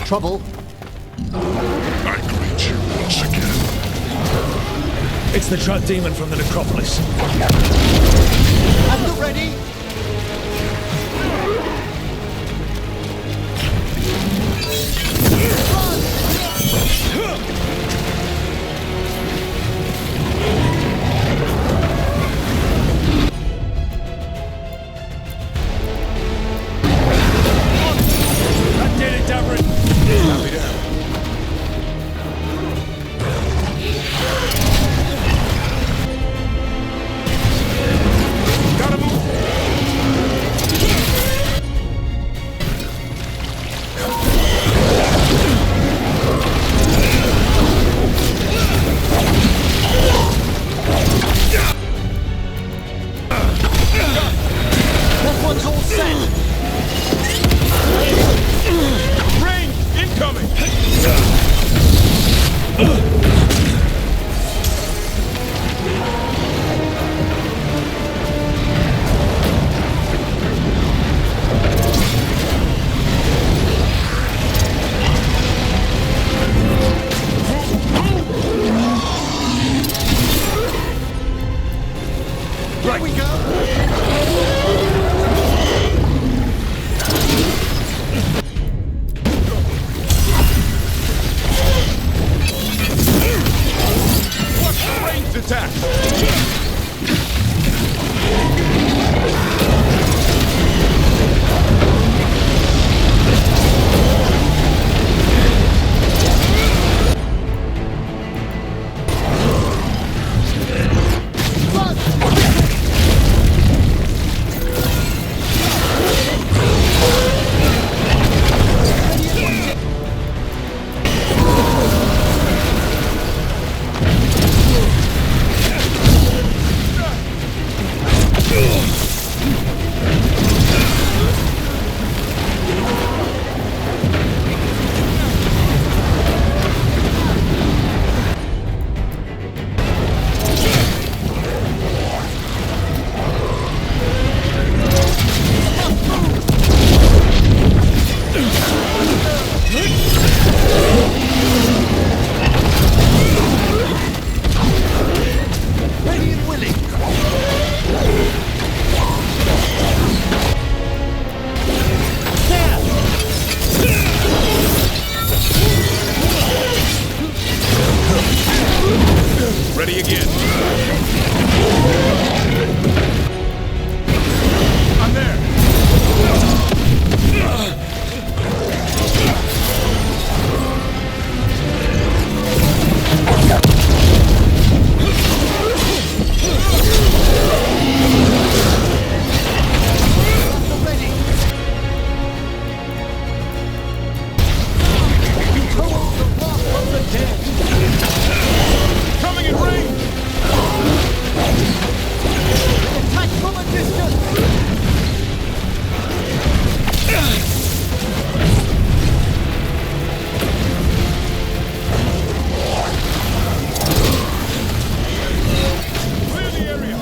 trouble. I greet you once again. It's the Trud Demon from the necropolis. At the ready. That did it, Davrin. Copy that. Gotta move. That one's all set. Rain incoming. Here we go. Watch the ranged attack. Ready and willing. Ready again. I'm there. Ready. Behold the wrath of the dead. Coming in range. Attack from a distance. Clear the area.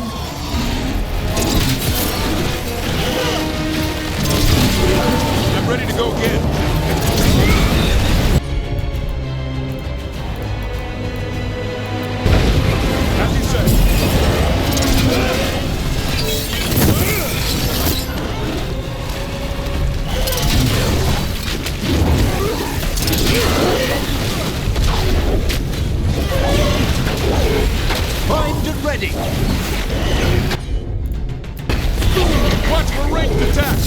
I'm ready to go again. As you say. Primed and ready. Watch for ranged attack.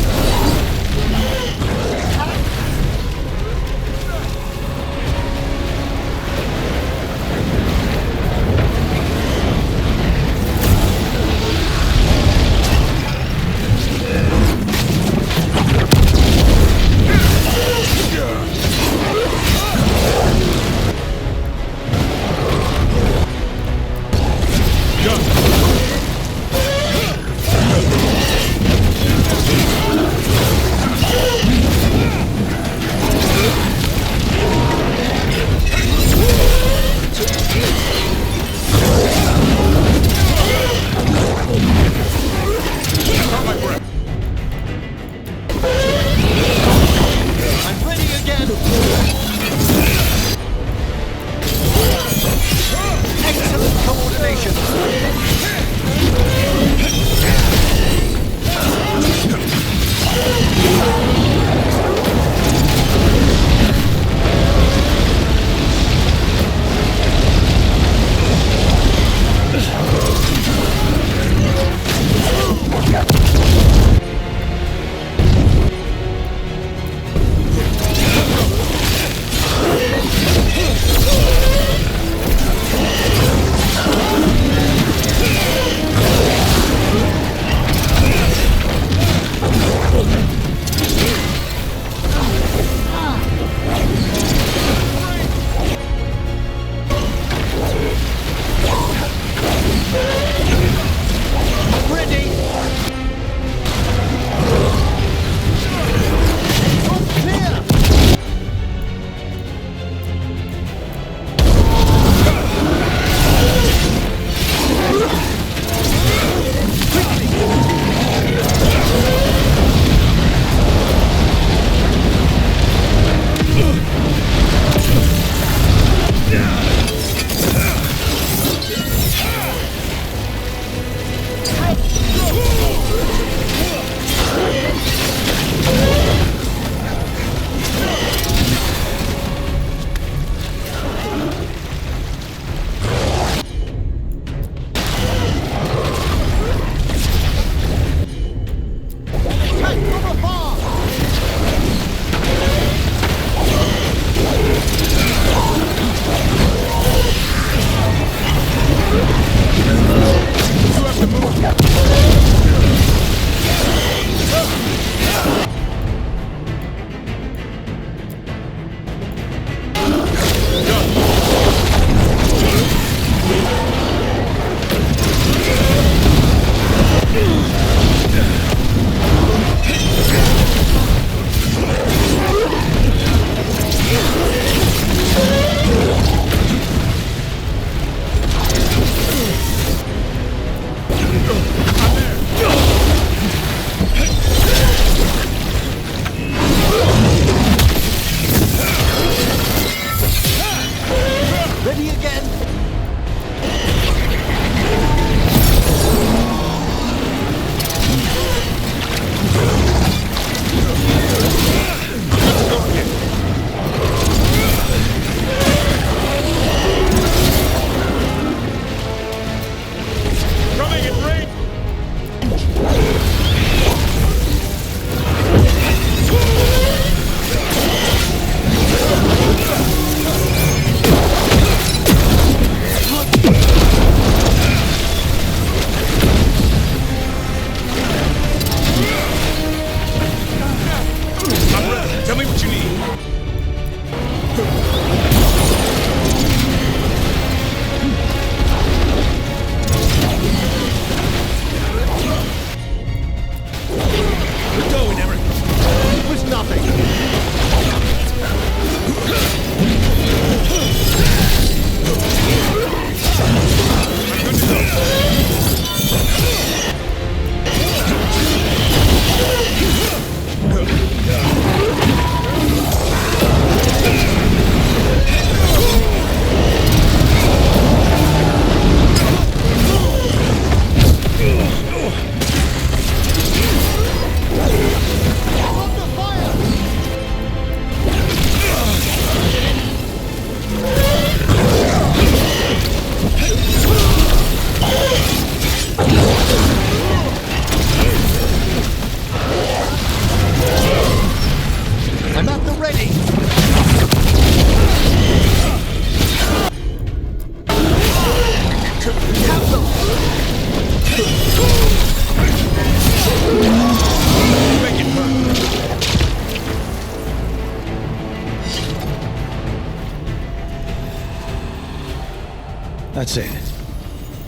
That's it.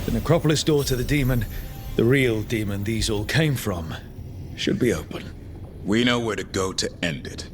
The necropolis door to the demon, the real demon these all came from, should be open. We know where to go to end it.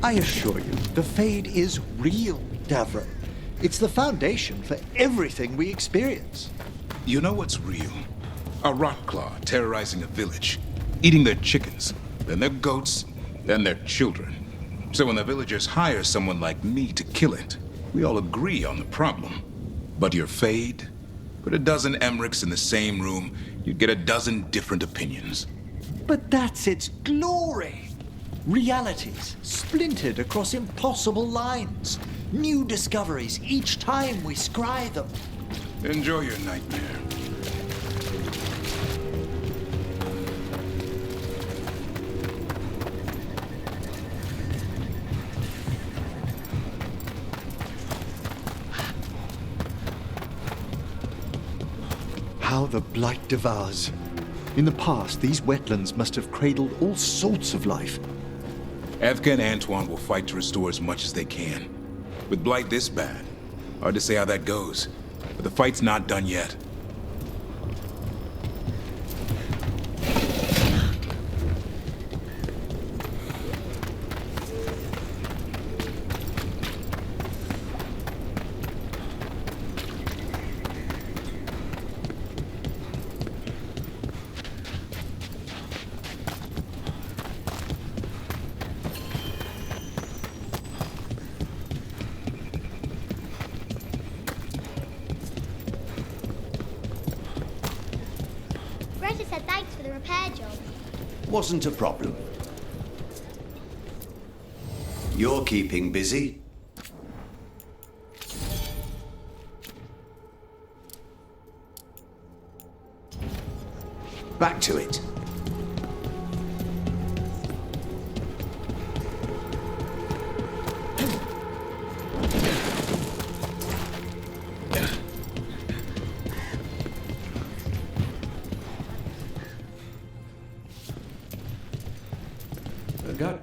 I assure you, the Fade is real, Davro. It's the foundation for everything we experience. You know what's real? A Rotclaw terrorizing a village, eating their chickens, then their goats, then their children. So when the villagers hire someone like me to kill it, we all agree on the problem. But your Fade? Put a dozen Emrics in the same room, you'd get a dozen different opinions. But that's its glory. Realities splintered across impossible lines. New discoveries each time we scry them. Enjoy your nightmare. How the blight devours. In the past, these wetlands must have cradled all sorts of life. Evka and Antoine will fight to restore as much as they can. With blight this bad, hard to say how that goes, but the fight's not done yet. Greta said thanks for the repair job. Wasn't a problem. You're keeping busy. Back to it. Got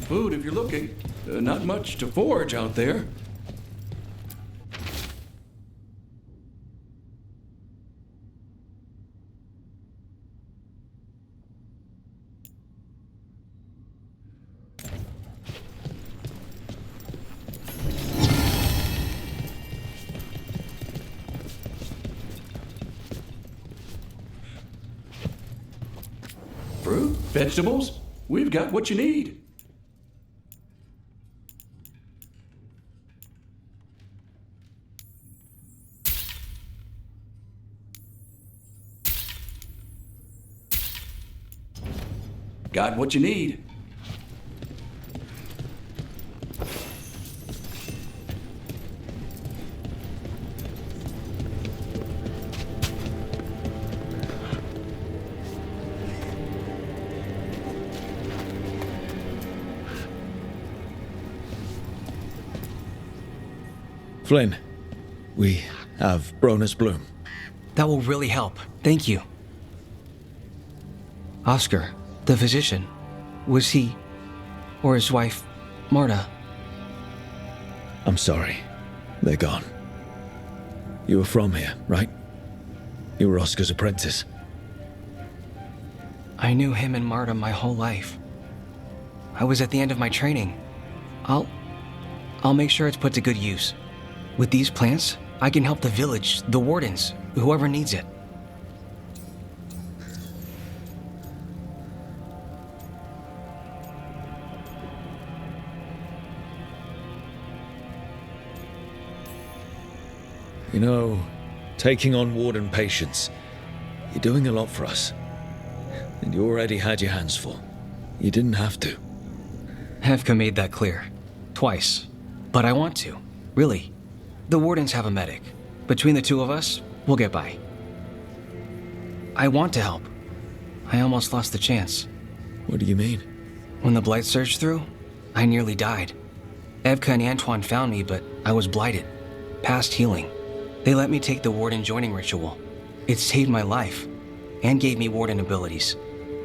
food if you're looking. Not much to forage out there. Fruit, vegetables, we've got what you need. Got what you need. Flynn, We have Bronus Bloom. That will really help. Thank you. Oscar, the physician, was he, or his wife, Marta? I'm sorry. They're gone. You were from here, right? You were Oscar's apprentice. I knew him and Marta my whole life. I was at the end of my training. I'll make sure it's put to good use. With these plants, I can help the village, the wardens, whoever needs it. You know, taking on warden patients, you're doing a lot for us. And you already had your hands full. You didn't have to. Hevka made that clear. Twice. But I want to. Really. The wardens have a medic. Between the two of us, we'll get by. I want to help. I almost lost the chance. What do you mean? When the blight surged through, I nearly died. Evka and Antoine found me, but I was blighted. Past healing. They let me take the warden joining ritual. It saved my life, and gave me warden abilities.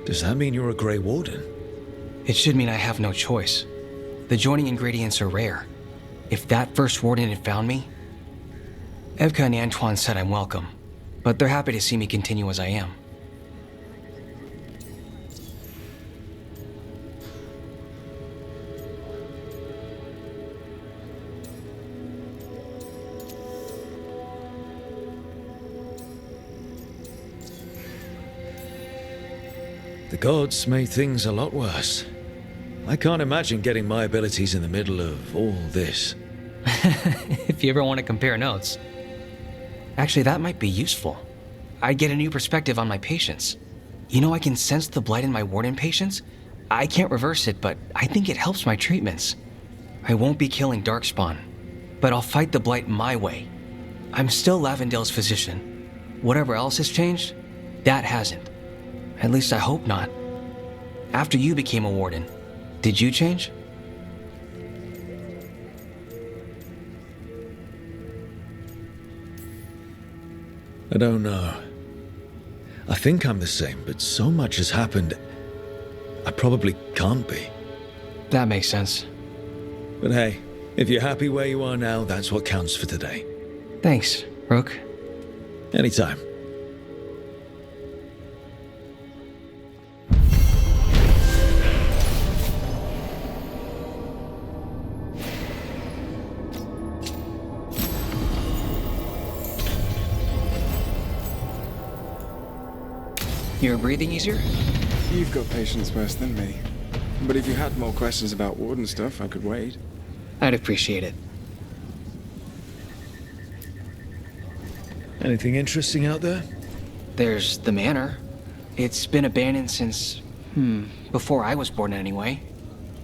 Does that mean you're a Grey Warden? It should mean I have no choice. The joining ingredients are rare. If that first warden had found me... Evka and Antoine said I'm welcome, but they're happy to see me continue as I am. The gods made things a lot worse. I can't imagine getting my abilities in the middle of all this. If you ever want to compare notes. Actually, that might be useful. I'd get a new perspective on my patients. You know, I can sense the blight in my warden patients. I can't reverse it, but I think it helps my treatments. I won't be killing Darkspawn, but I'll fight the blight my way. I'm still Lavendale's physician. Whatever else has changed, that hasn't. At least I hope not. After you became a warden, did you change? I don't know. I think I'm the same, but so much has happened, I probably can't be. That makes sense. But hey, if you're happy where you are now, that's what counts for today. Thanks, Rook. Anytime. You're breathing easier? You've got patience worse than me. But if you had more questions about warden stuff, I could wait. I'd appreciate it. Anything interesting out there? There's the manor. It's been abandoned since, before I was born anyway.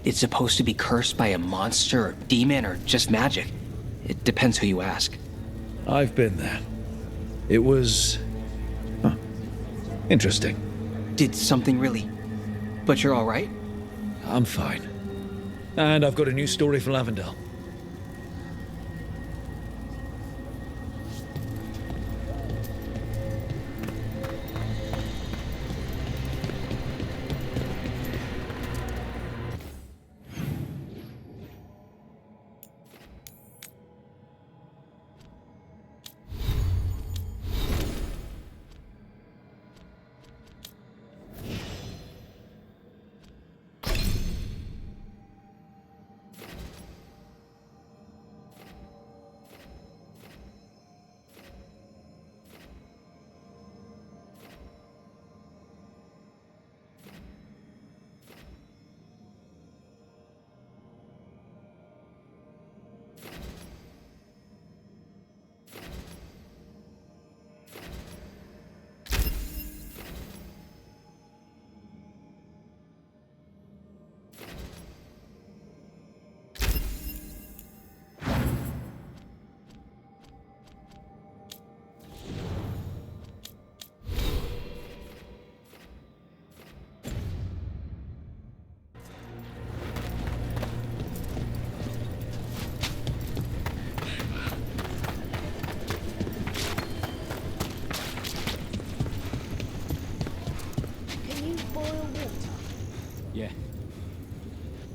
It's supposed to be cursed by a monster or demon or just magic. It depends who you ask. I've been there. It was... interesting. Did something really... But you're all right? I'm fine. And I've got a new story for Lavendale.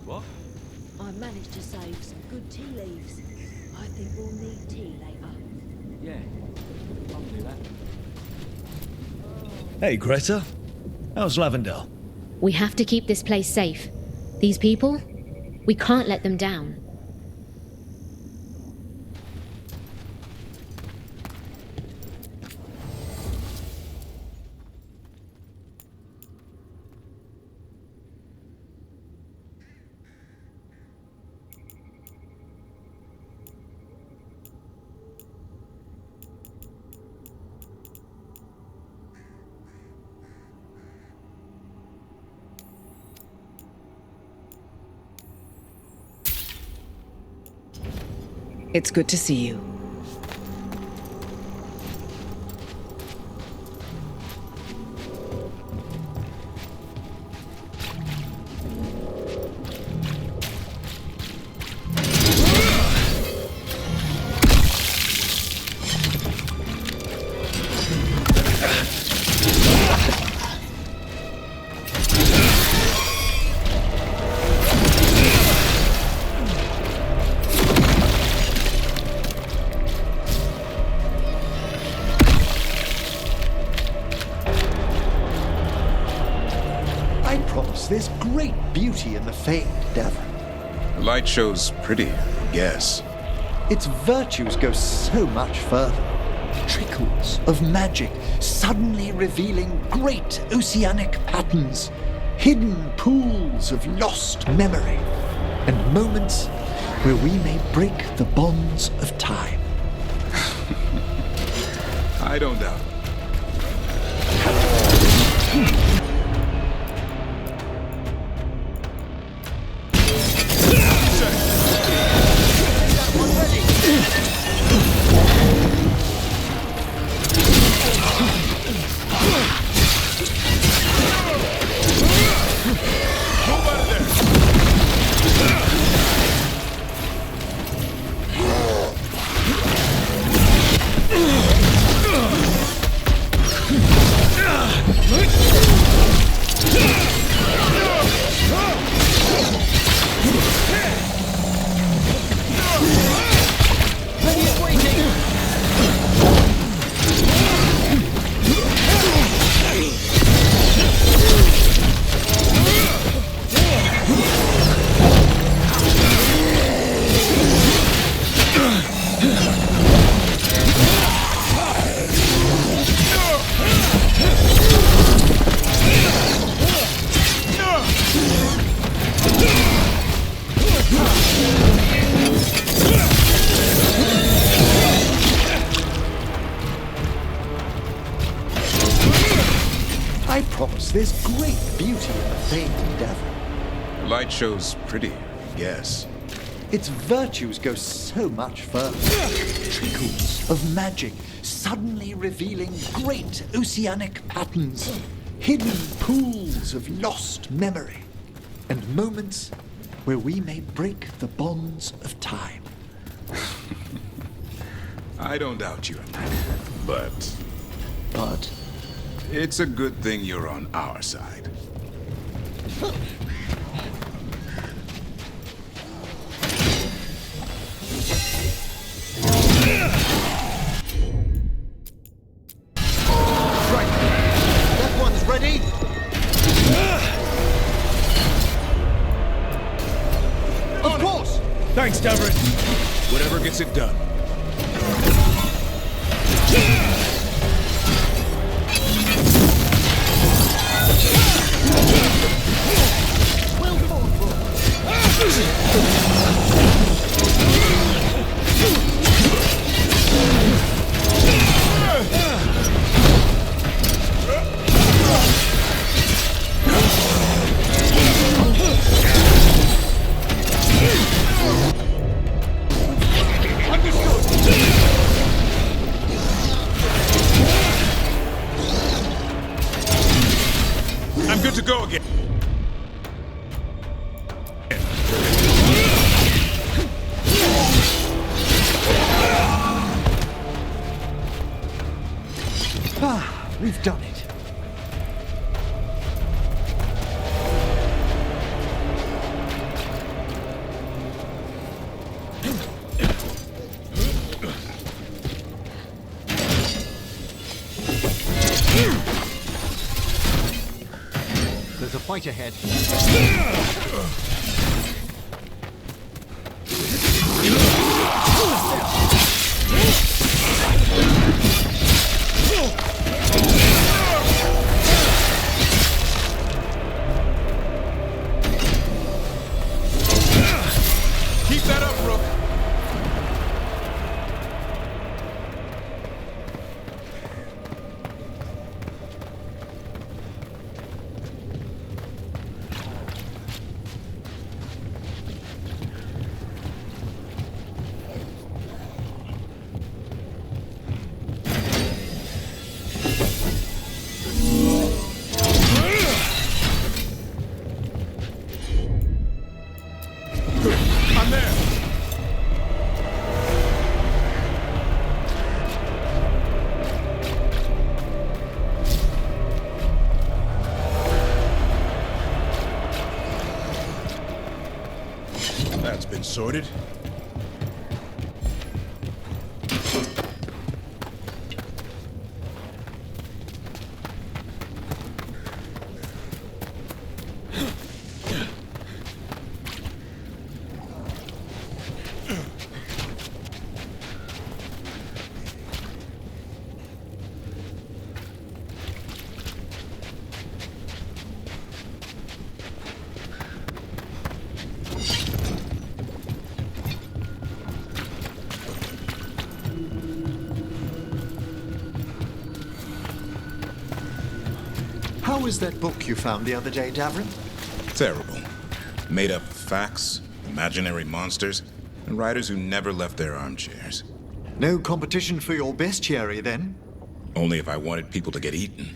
What? I managed to save some good tea leaves. I think we'll need tea later. Yeah. I'll do that. Hey, Greta. How's Lavendale? We have to keep this place safe. These people, we can't let them down. It's good to see you. There's great beauty in the famed Devon. The light show's pretty, I guess. Its virtues go so much further. Trickles of magic, suddenly revealing great oceanic patterns, hidden pools of lost memory, and moments where we may break the bonds of time. I don't doubt. I promise there's great beauty in the famed Devon. The light show's pretty, I guess. Its virtues go so much further. Trickles of magic, suddenly revealing great oceanic patterns, hidden pools of lost memory, and moments where we may break the bonds of time. I don't doubt you, but But it's a good thing you're on our side. right, that one's ready. Of course. Thanks, Davrin. Whatever gets it done. I'm good to go again. Ah, we've done it. Quite ahead. Keep that up, Rook. I'm there. That's been sorted. How was that book you found the other day, Davrin? Terrible. Made up of facts, imaginary monsters, and writers who never left their armchairs. No competition for your bestiary, then? Only if I wanted people to get eaten.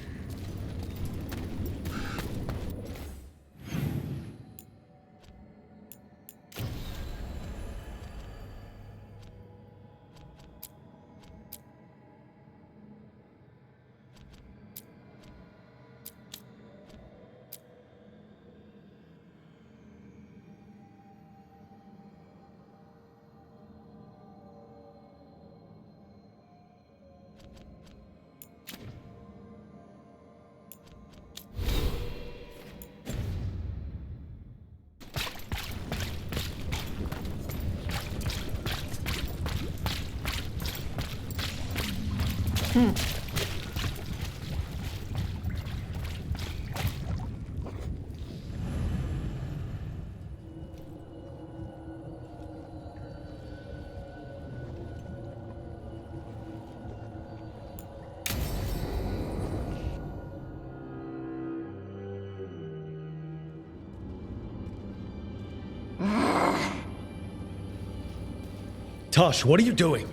Tosh, what are you doing?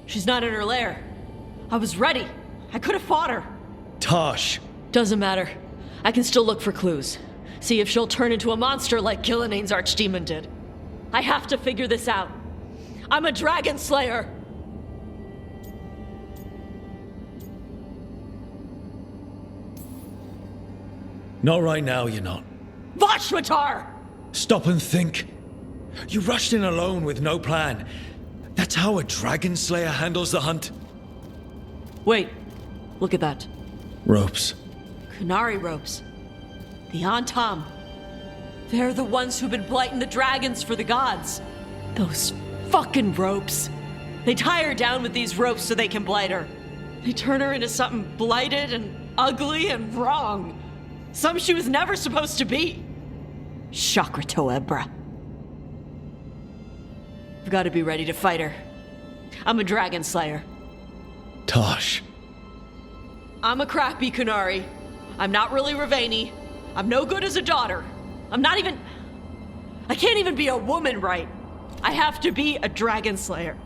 She's not in her lair. I was ready. I could have fought her. Tosh! Doesn't matter. I can still look for clues. See if she'll turn into a monster like Killiane's archdemon did. I have to figure this out. I'm a dragon slayer. Not right now, you're not. Vashwatar! Stop and think. You rushed in alone with no plan. That's how a dragon slayer handles the hunt. Wait. Look at that. Ropes. Kunari ropes. The Antam. They're the ones who've been blighting the dragons for the gods. Those fucking ropes. They tie her down with these ropes so they can blight her. They turn her into something blighted and ugly and wrong. Something she was never supposed to be. Chakra Toebra. I've got to be ready to fight her. I'm a dragon slayer. Tosh. I'm a crappy Kunari. I'm not really Ravani. I'm no good as a daughter. I'm not even... I can't even be a woman right. I have to be a dragon slayer.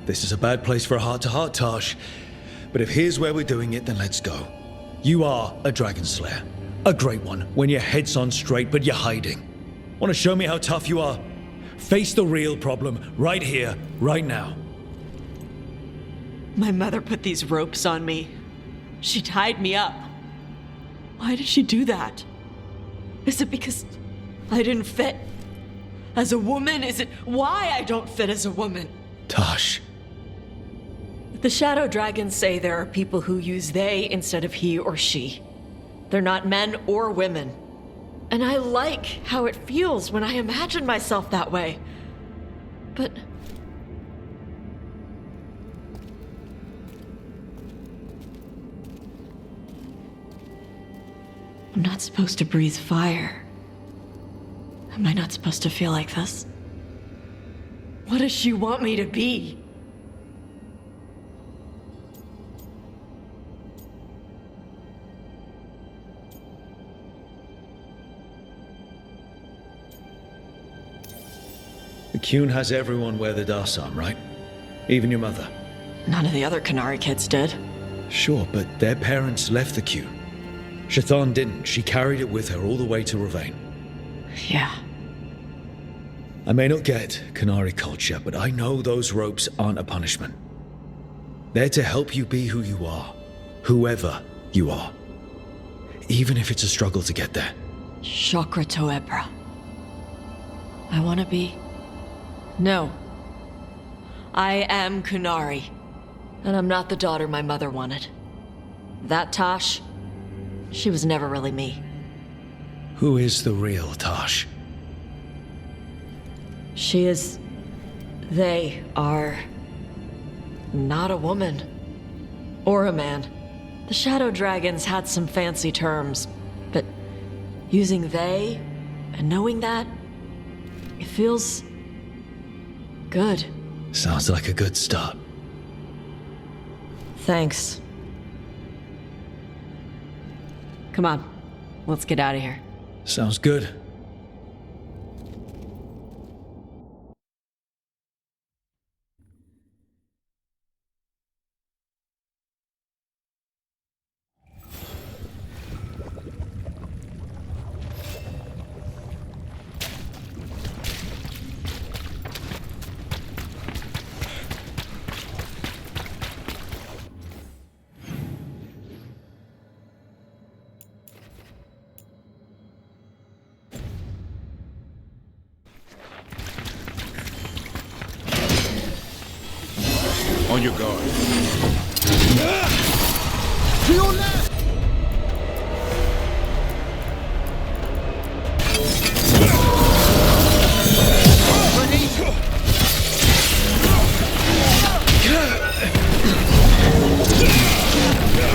This is a bad place for a heart-to-heart, Tosh. But if here's where we're doing it, then let's go. You are a dragon slayer. A great one, when your head's on straight, but you're hiding. Want to show me how tough you are? Face the real problem, right here, right now. My mother put these ropes on me. She tied me up. Why did she do that? Is it because I didn't fit? As a woman, is it why I don't fit as a woman? Tosh. The Shadow Dragons say there are people who use they instead of he or she. They're not men or women. And I like how it feels when I imagine myself that way. But... I'm not supposed to breathe fire. Am I not supposed to feel like this? What does she want me to be? The Qun has everyone wear the Darsam, right? Even your mother. None of the other Qunari kids did. Sure, but their parents left the Qun. Shathan didn't. She carried it with her all the way to Ravane. Yeah. I may not get Qunari culture, but I know those ropes aren't a punishment. They're to help you be who you are, whoever you are. Even if it's a struggle to get there. Chakra Toebra. I want to be... No. I am Qunari. And I'm not the daughter my mother wanted. That Tosh, she was never really me. Who is the real Tosh? She is... They are... not a woman. Or a man. The Shadow Dragons had some fancy terms, but using they and knowing that, it feels... good. Sounds like a good start. Thanks. Come on, let's get out of here. Sounds good. On your guard. To your left!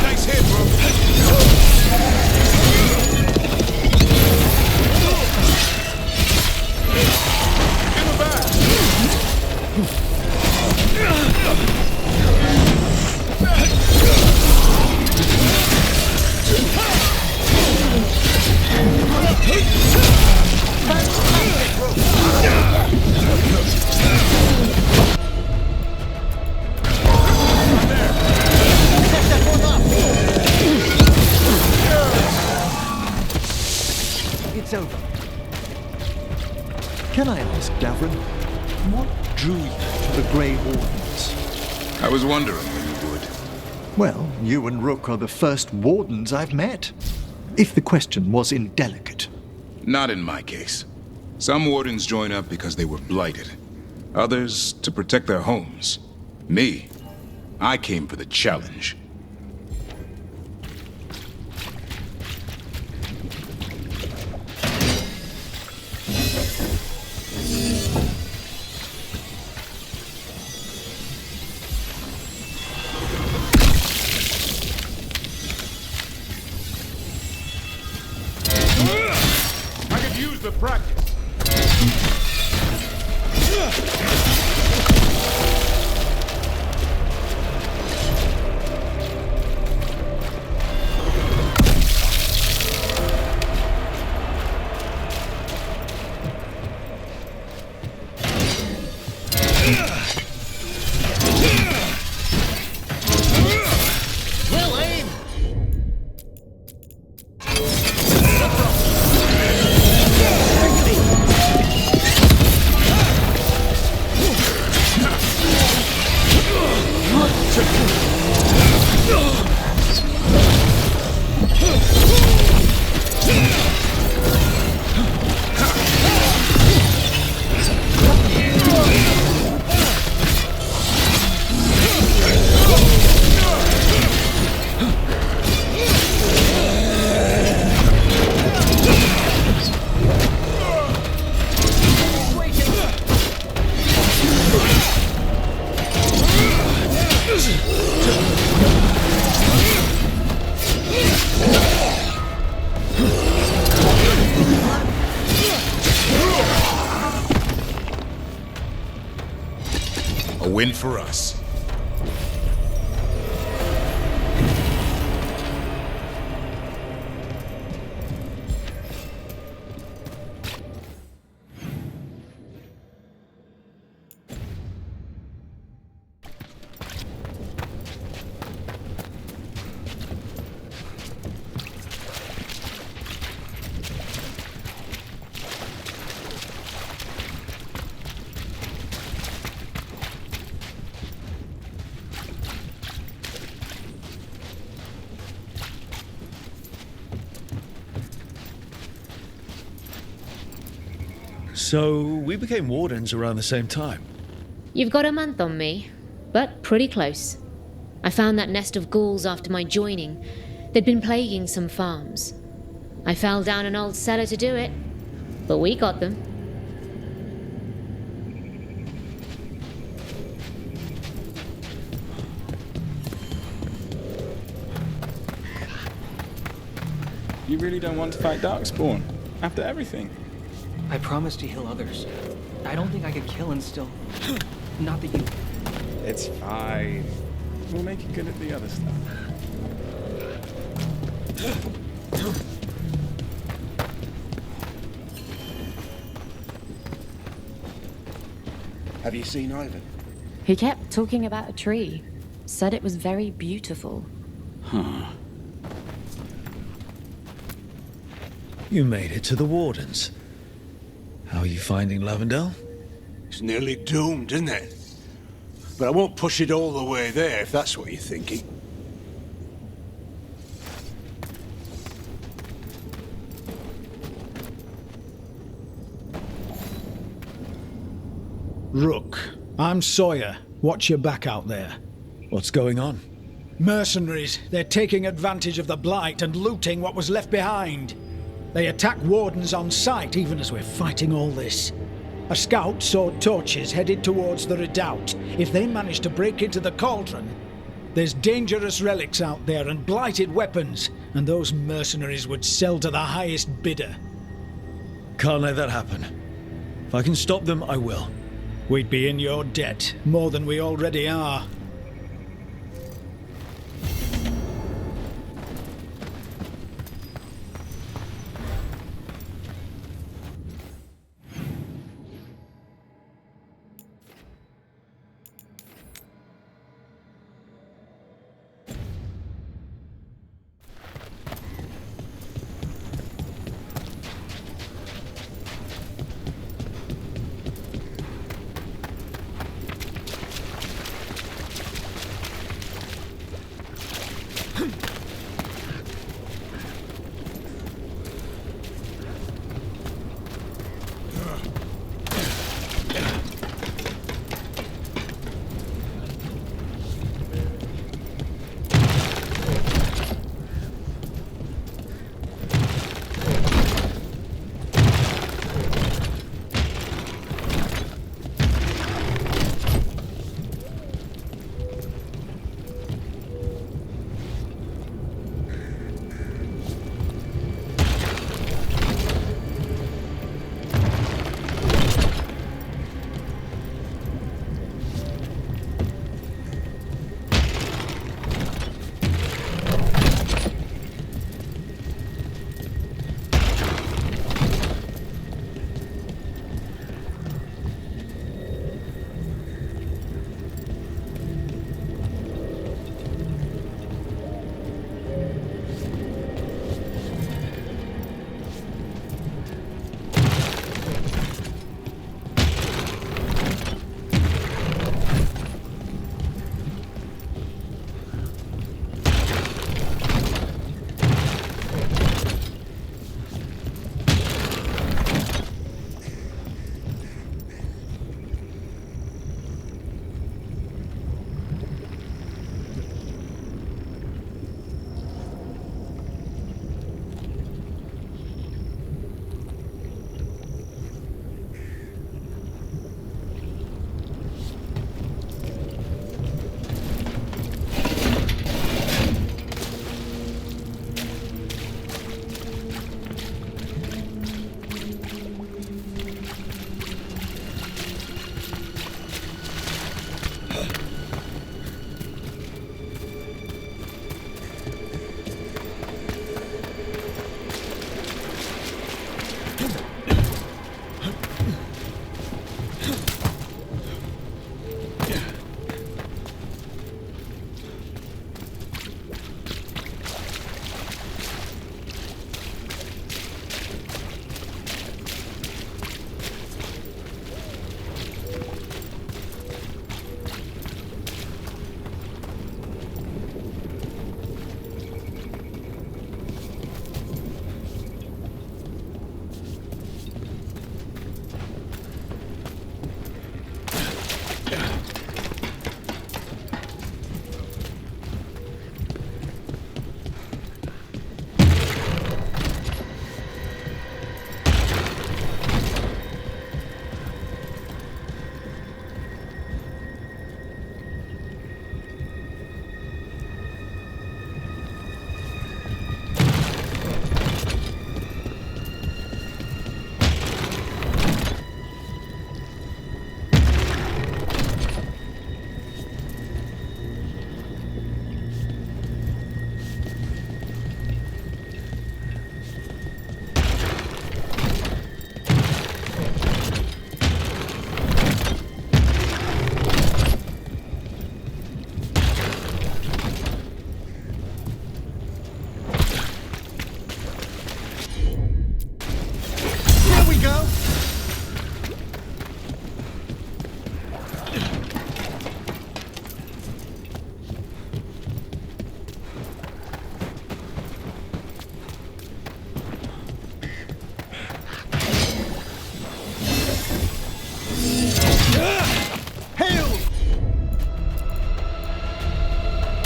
Nice hit, bro. In the back. It's over. Can I ask, Davrin, what drew you to the Grey Wardens? I was wondering when you would. Well, you and Rook are the first Wardens I've met. If the question was indelicate. Not in my case. Some wardens join up because they were blighted. Others to protect their homes. Me, I came for the challenge. I could use the practice. Well aimed! Win for us. So, we became wardens around the same time. You've got a month on me, but pretty close. I found that nest of ghouls after my joining. They'd been plaguing some farms. I fell down an old cellar to do it, but we got them. You really don't want to fight Darkspawn? After everything? I promised to heal others. I don't think I could kill and still... Not that you... It's fine. We'll make you good at the other stuff. Have you seen Ivan? He kept talking about a tree. Said it was very beautiful. Huh. You made it to the Wardens. How are you finding Lavendel? It's nearly doomed, isn't it? But I won't push it all the way there, if that's what you're thinking. Rook, I'm Sawyer. Watch your back out there. What's going on? Mercenaries. They're taking advantage of the Blight and looting what was left behind. They attack Wardens on sight, even as we're fighting all this. A scout saw torches headed towards the redoubt. If they manage to break into the cauldron, there's dangerous relics out there and blighted weapons, and those mercenaries would sell to the highest bidder. Can't let that happen. If I can stop them, I will. We'd be in your debt, more than we already are.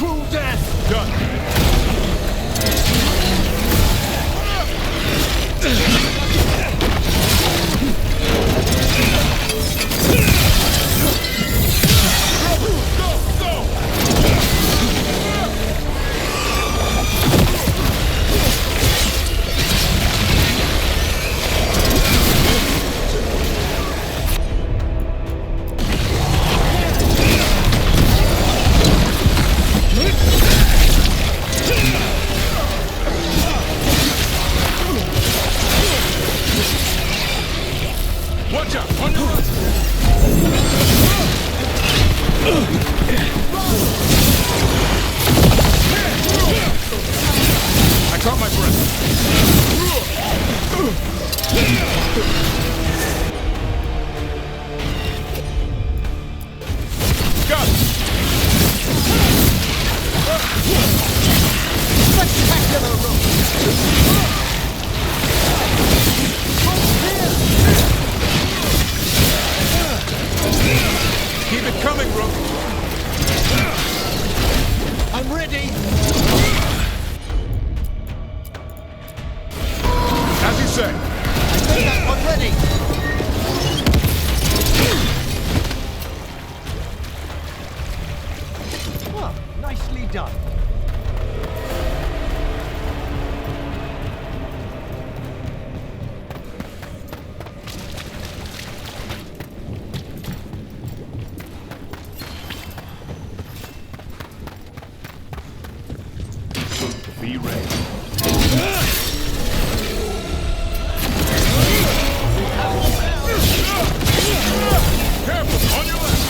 cruel death! Done. Watch out! On your right! I caught my breath. Got it! Spectacular rope! Keep it coming, Rook. I'm ready! As you say. I made that one ready! Well, nicely done. Be ready. Careful! On your left!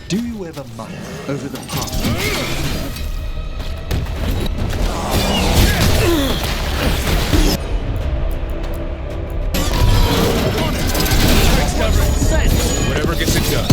Do you ever mull over the past? Whatever gets it done.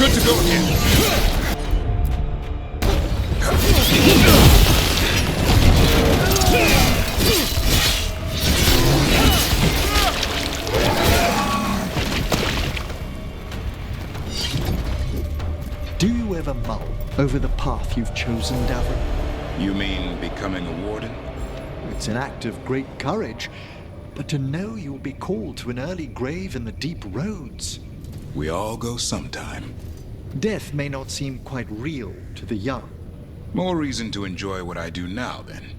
Good to go again. Do you ever mull over the path you've chosen, Davrin? You mean becoming a warden? It's an act of great courage, but to know you'll be called to an early grave in the deep roads. We all go sometime. Death may not seem quite real to the young. More reason to enjoy what I do now, then.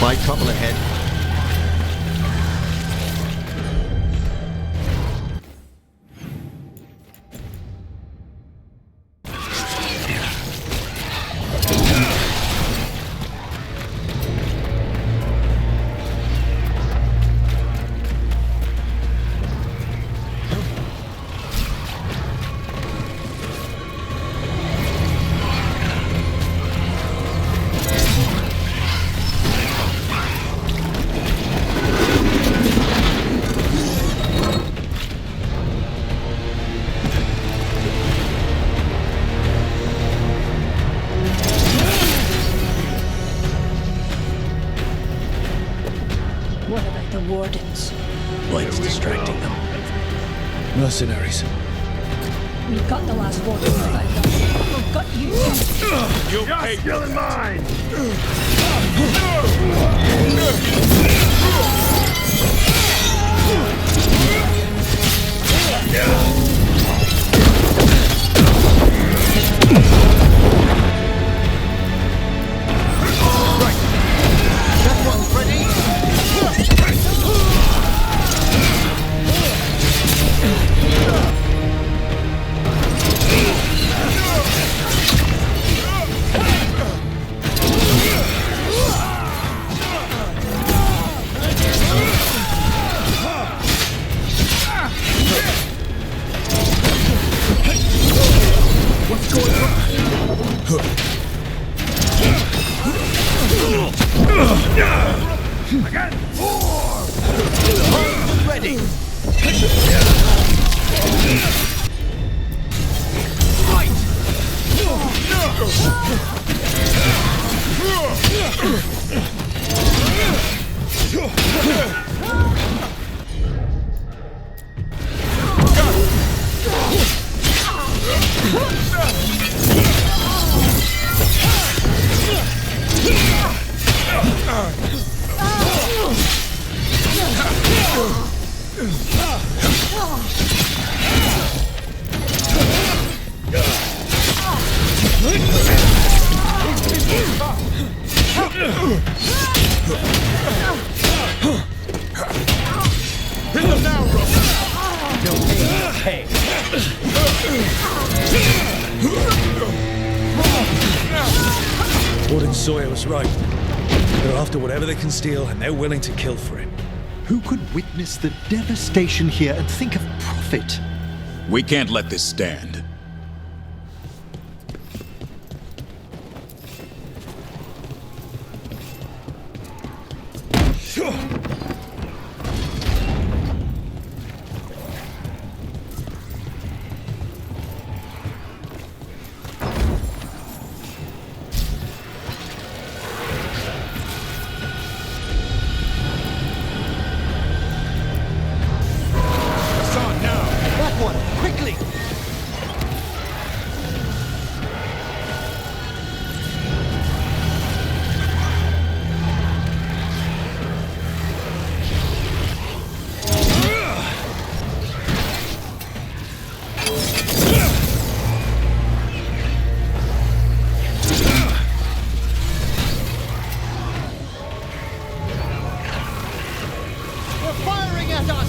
By trouble ahead. The Wardens. Blade's distracting them. Mercenaries. We've got the last Warden behind us. We've got you. You're still in mine! Right. That one's ready. What's going on? Again! Arms ready! Fight! Hit them now, bro! No pain, Warden Sawyer was right. They're after whatever they can steal, and they're willing to kill for it. Who could witness the devastation here and think of profit? We can't let this stand. That one, quickly! They're firing at us!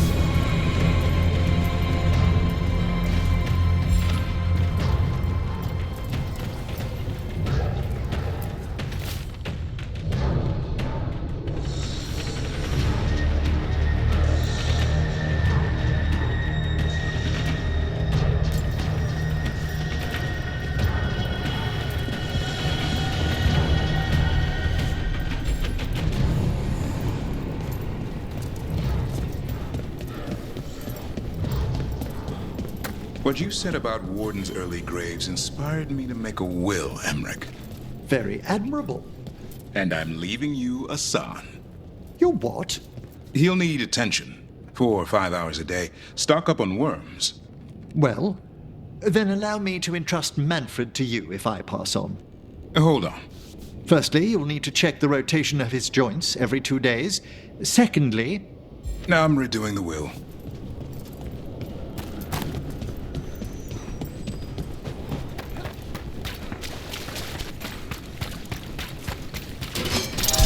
What you said about Warden's early graves inspired me to make a will, Emmerich. Very admirable. And I'm leaving you a son. Your what? He'll need attention. 4 or 5 hours a day. Stock up on worms. Well, then allow me to entrust Manfred to you if I pass on. Hold on. Firstly, you'll need to check the rotation of his joints every 2 days. Secondly... Now I'm redoing the will.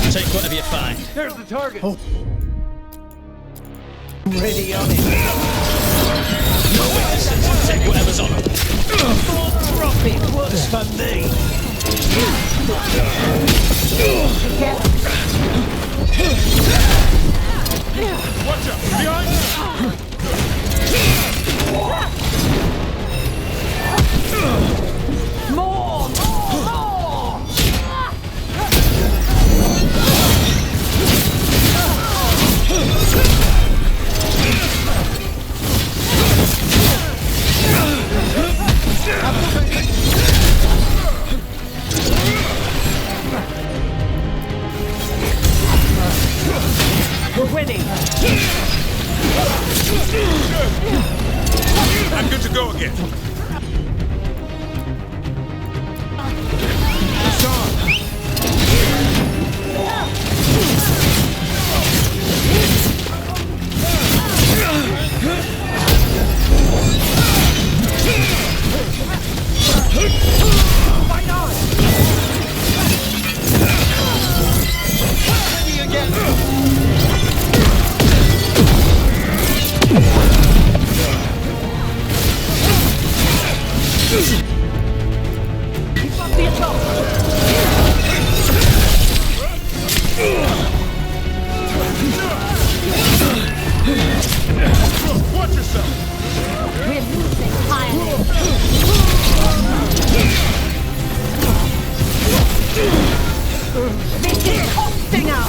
Take whatever you find. There's the target! Oh. Ready on it! No witnesses. Take whatever's on them. Profit works for me! Watch out! Behind you! More! We're winning. I'm good to go again. Fight on! Ready again! Keep up the assault! Watch yourself! We're losing entirely. This is costing us!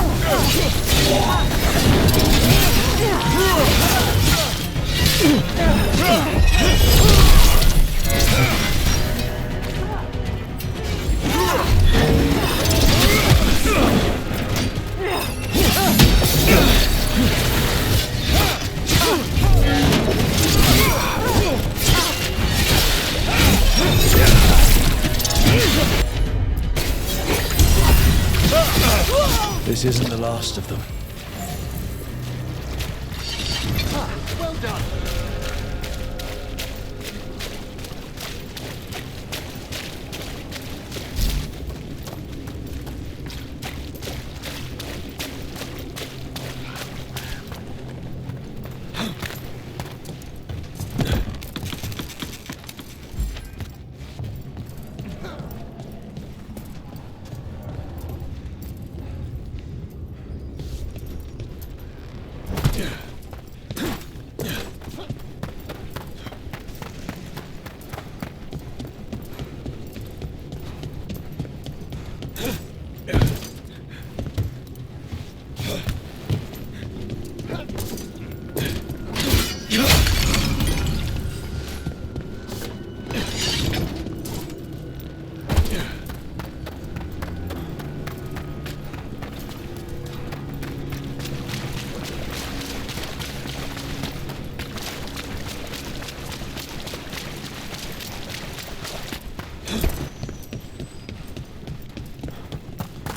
This isn't the last of them. Well done.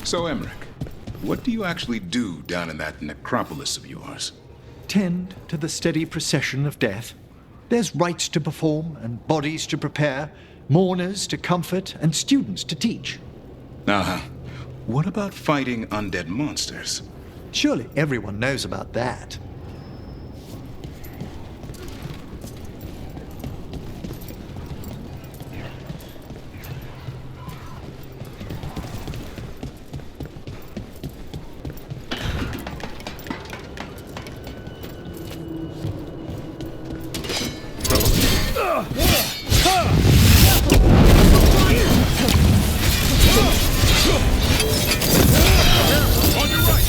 So, Emmerich, what do you actually do down in that necropolis of yours? Tend to the steady procession of death. There's rites to perform and bodies to prepare, mourners to comfort and students to teach. Uh-huh. What about fighting undead monsters? Surely everyone knows about that. On your right!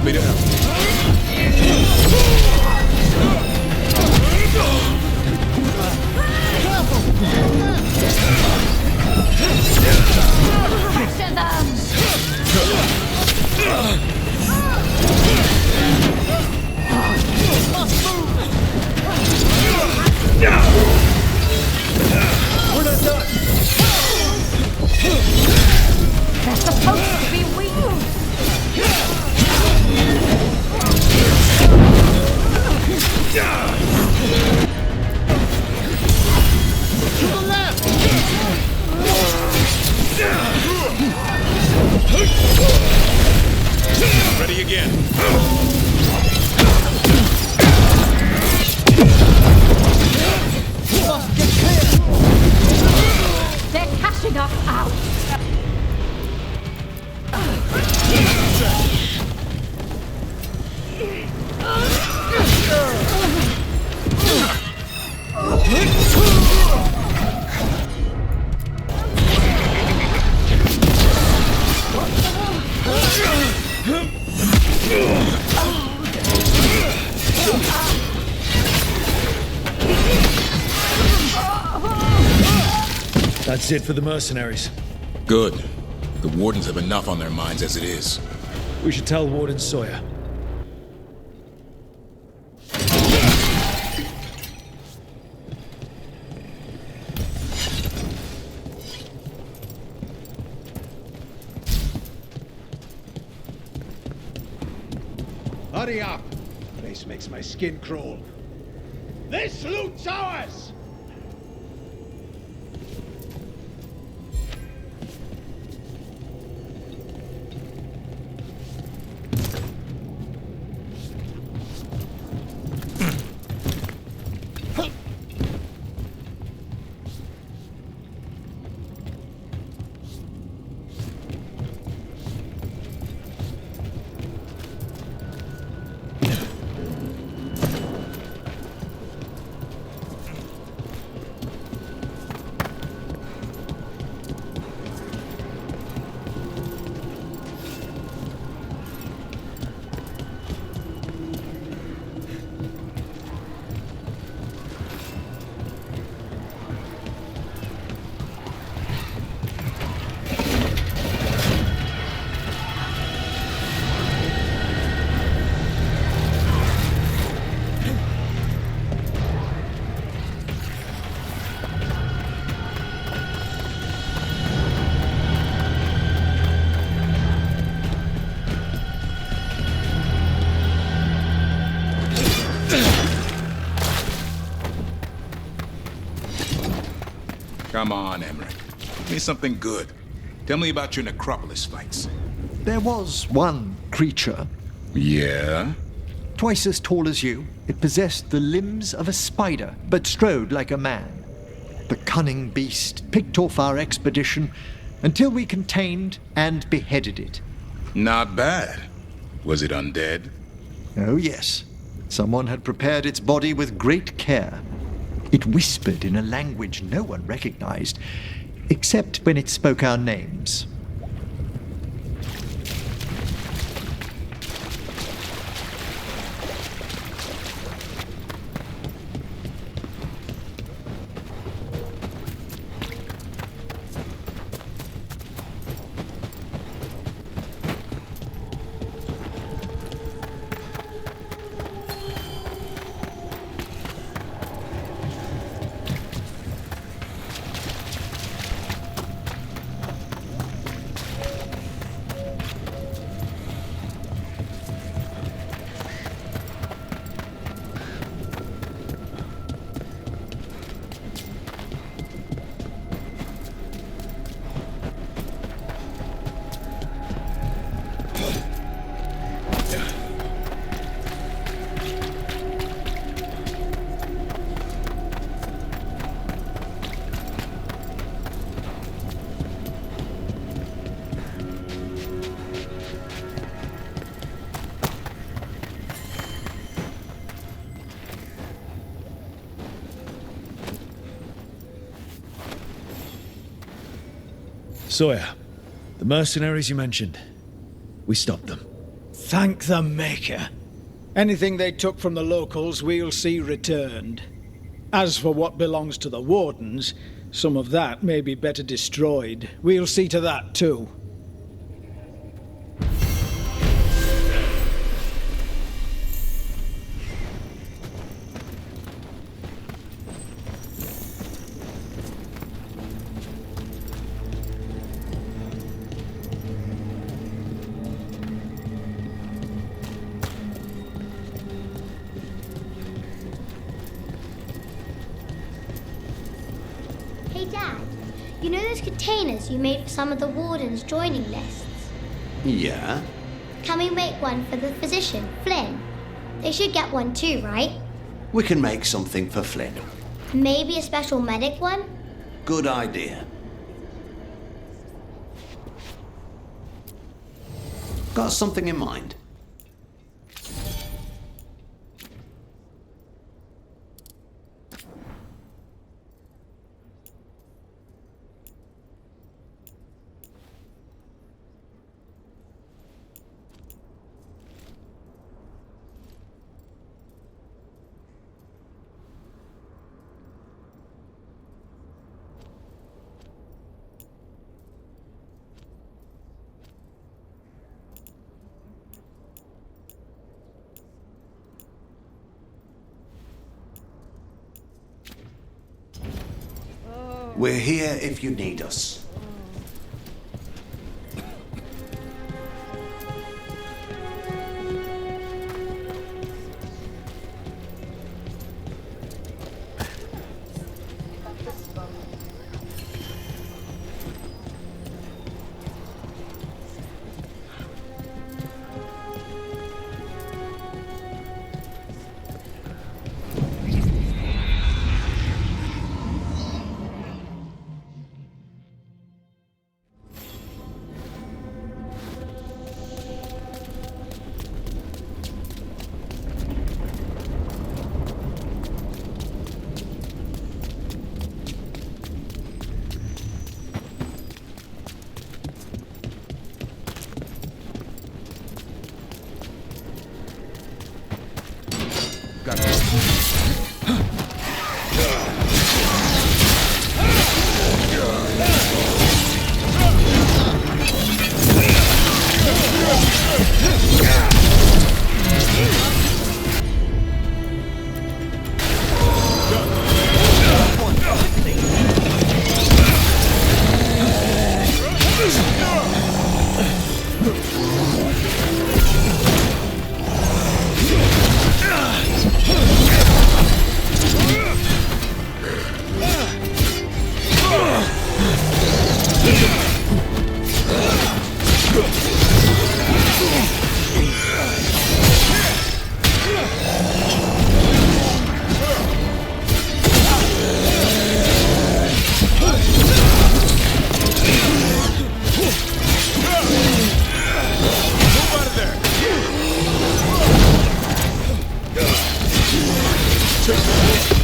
Happy to help. Pressure We're not done! They're supposed to be weak. To the left! Ready again. They're cashing us out. That's it for the mercenaries. Good. The Wardens have enough on their minds as it is. We should tell Warden Sawyer. Hurry up! Place makes my skin crawl. This loot's ours! Come on, Emmerich. Give me something good. Tell me about your necropolis fights. There was one creature. Yeah? Twice as tall as you. It possessed the limbs of a spider, but strode like a man. The cunning beast picked off our expedition until we contained and beheaded it. Not bad. Was it undead? Oh, yes. Someone had prepared its body with great care. It whispered in a language no one recognized, except when it spoke our names. Sawyer, the mercenaries you mentioned, we stopped them. Thank the Maker. Anything they took from the locals, we'll see returned. As for what belongs to the Wardens, some of that may be better destroyed. We'll see to that too. Hey Dad, you know those containers you made for some of the Wardens' joining lists? Yeah? Can we make one for the physician, Flynn? They should get one too, right? We can make something for Flynn. Maybe a special medic one? Good idea. Got something in mind? We're here if you need us.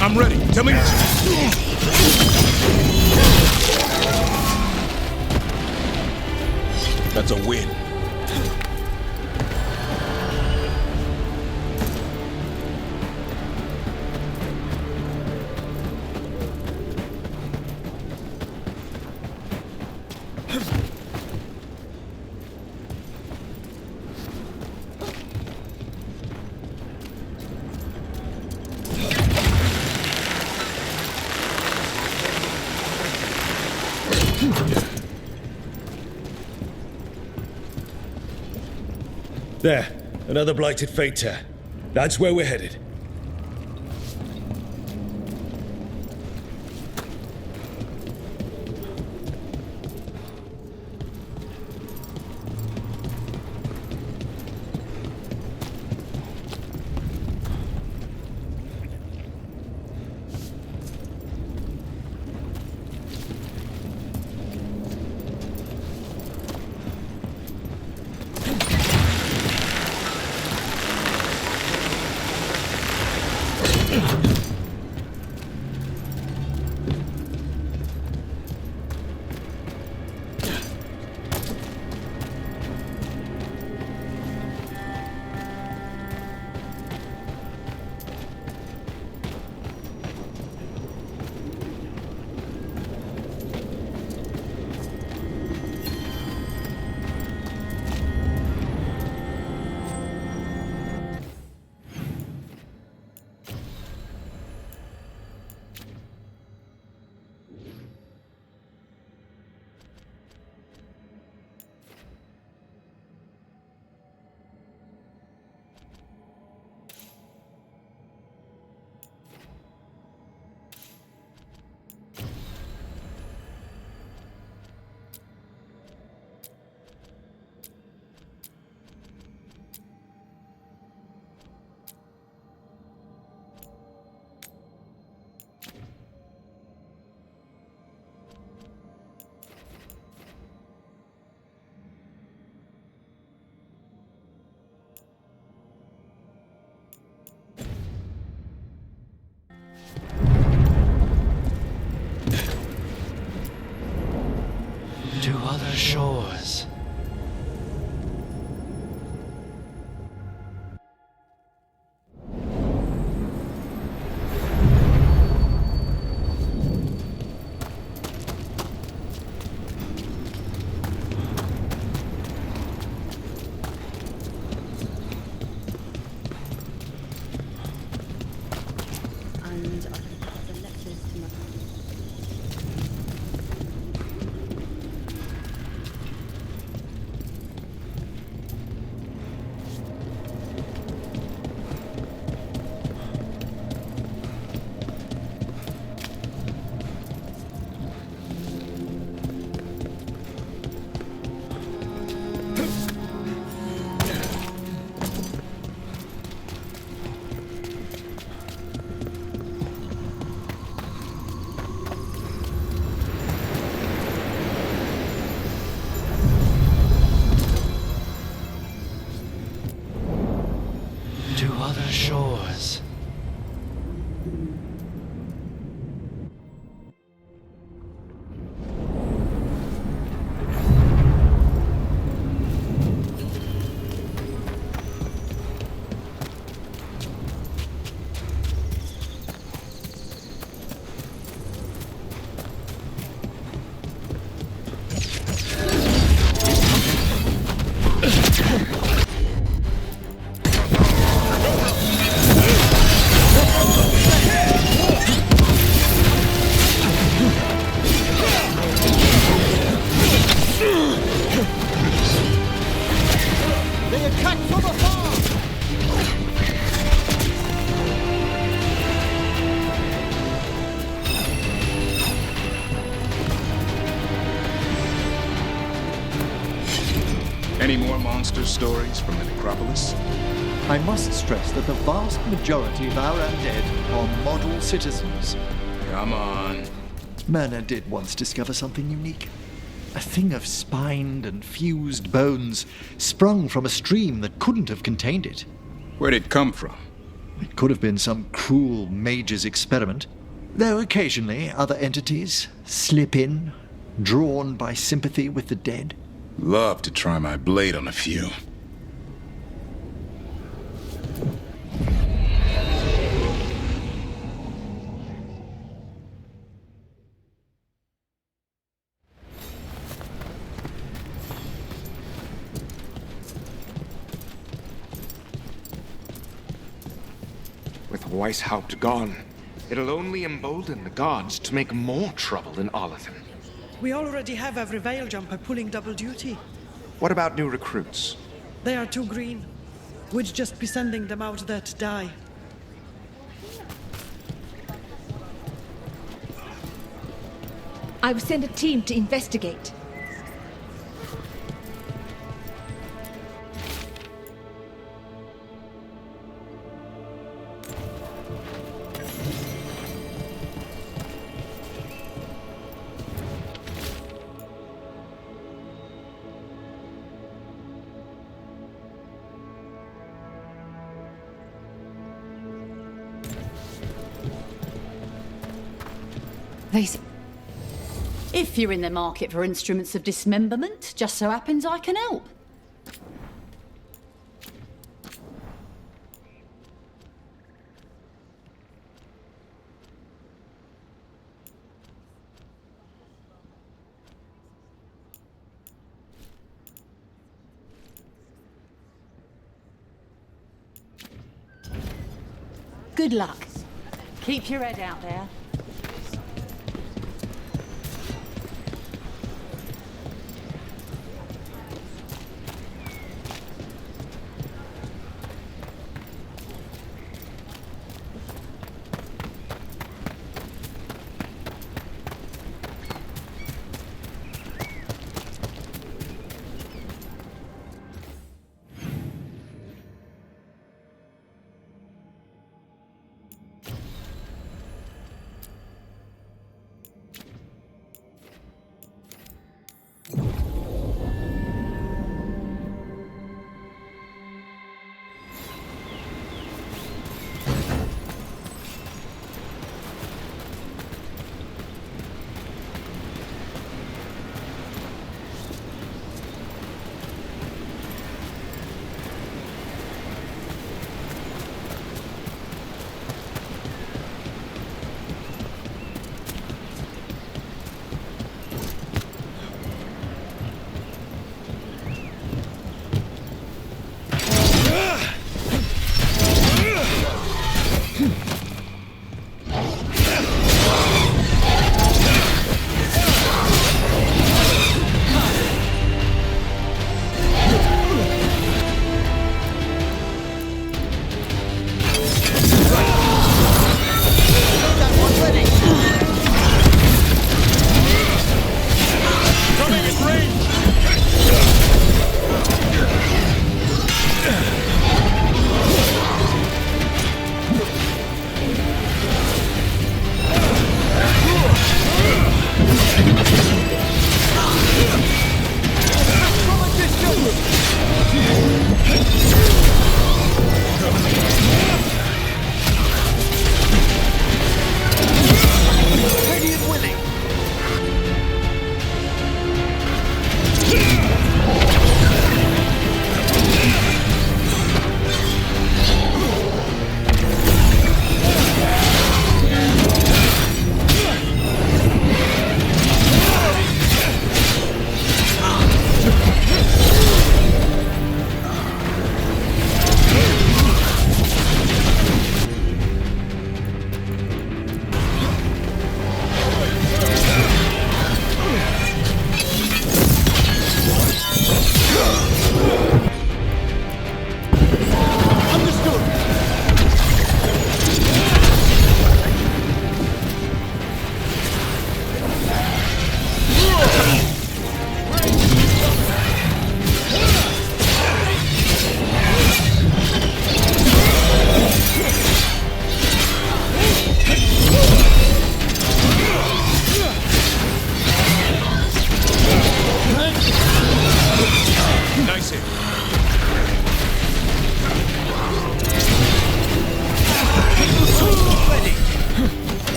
I'm ready. Tell me. That's a win. There, another blighted Fater. That's where we're headed. To other shores. To other shores. They attack from afar! Any more monster stories from the necropolis? I must stress that the vast majority of our undead are model citizens. Come on. Myrna did once discover something unique. A thing of spined and fused bones sprung from a stream that couldn't have contained it. Where'd it come from? It could have been some cruel mage's experiment, though occasionally other entities slip in, drawn by sympathy with the dead. Love to try my blade on a few. With Weishaupt gone, it'll only embolden the gods to make more trouble in Olathan. We already have every veil jumper pulling double duty. What about new recruits? They are too green. We'd just be sending them out there to die. I will send a team to investigate. If you're in the market for instruments of dismemberment, just so happens I can help. Good luck. Keep your head out there.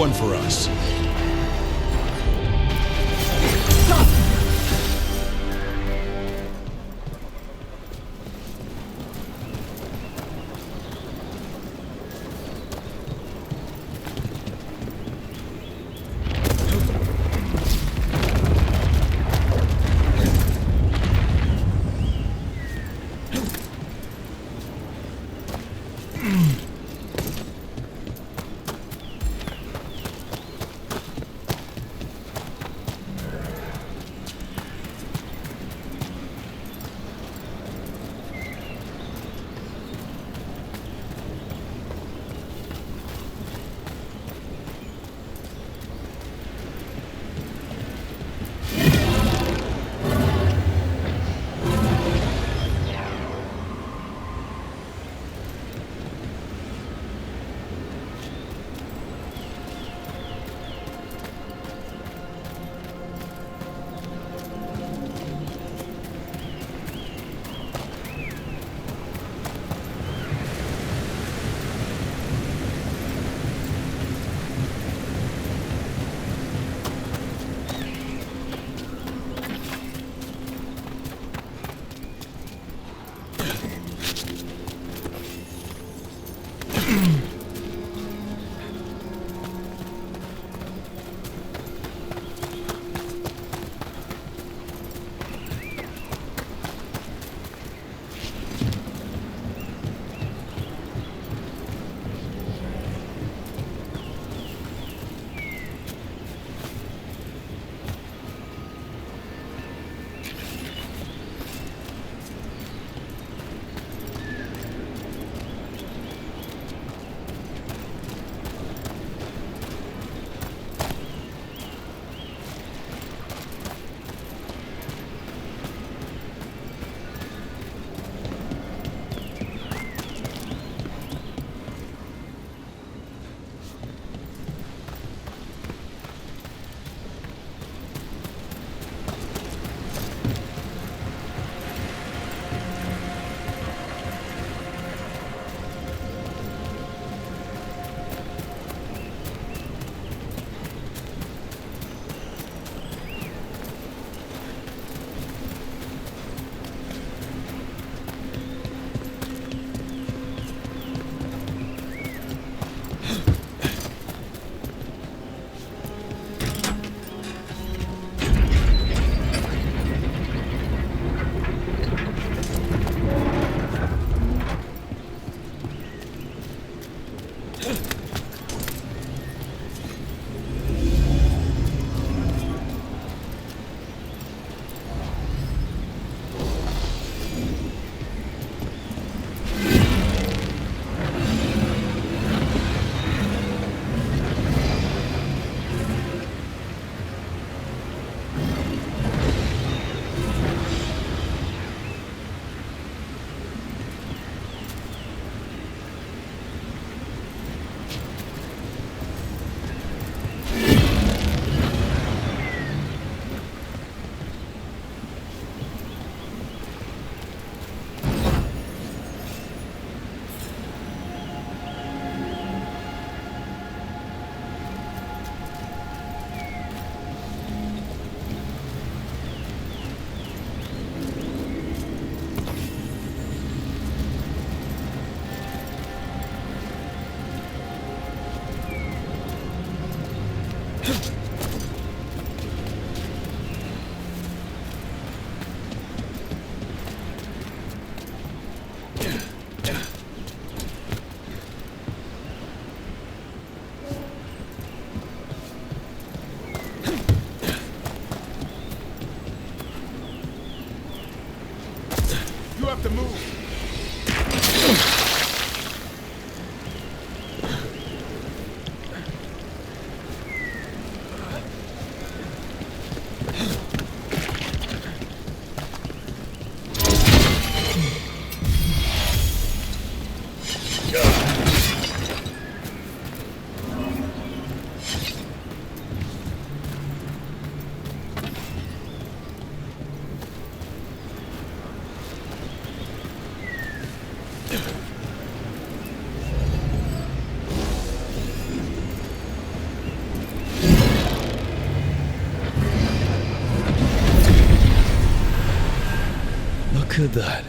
one for us. have to move. Look at that.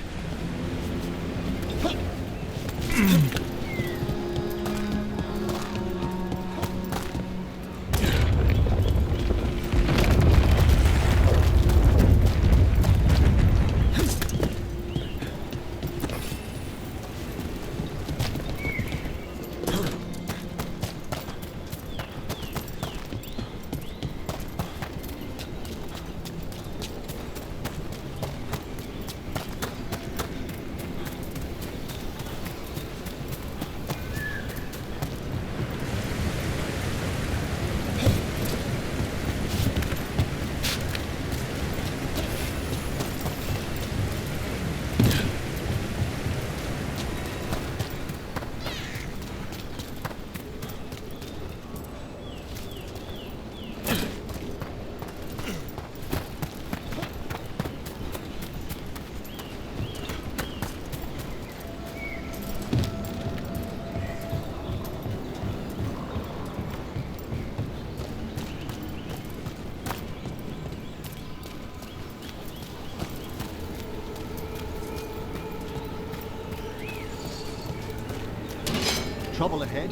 Trouble ahead.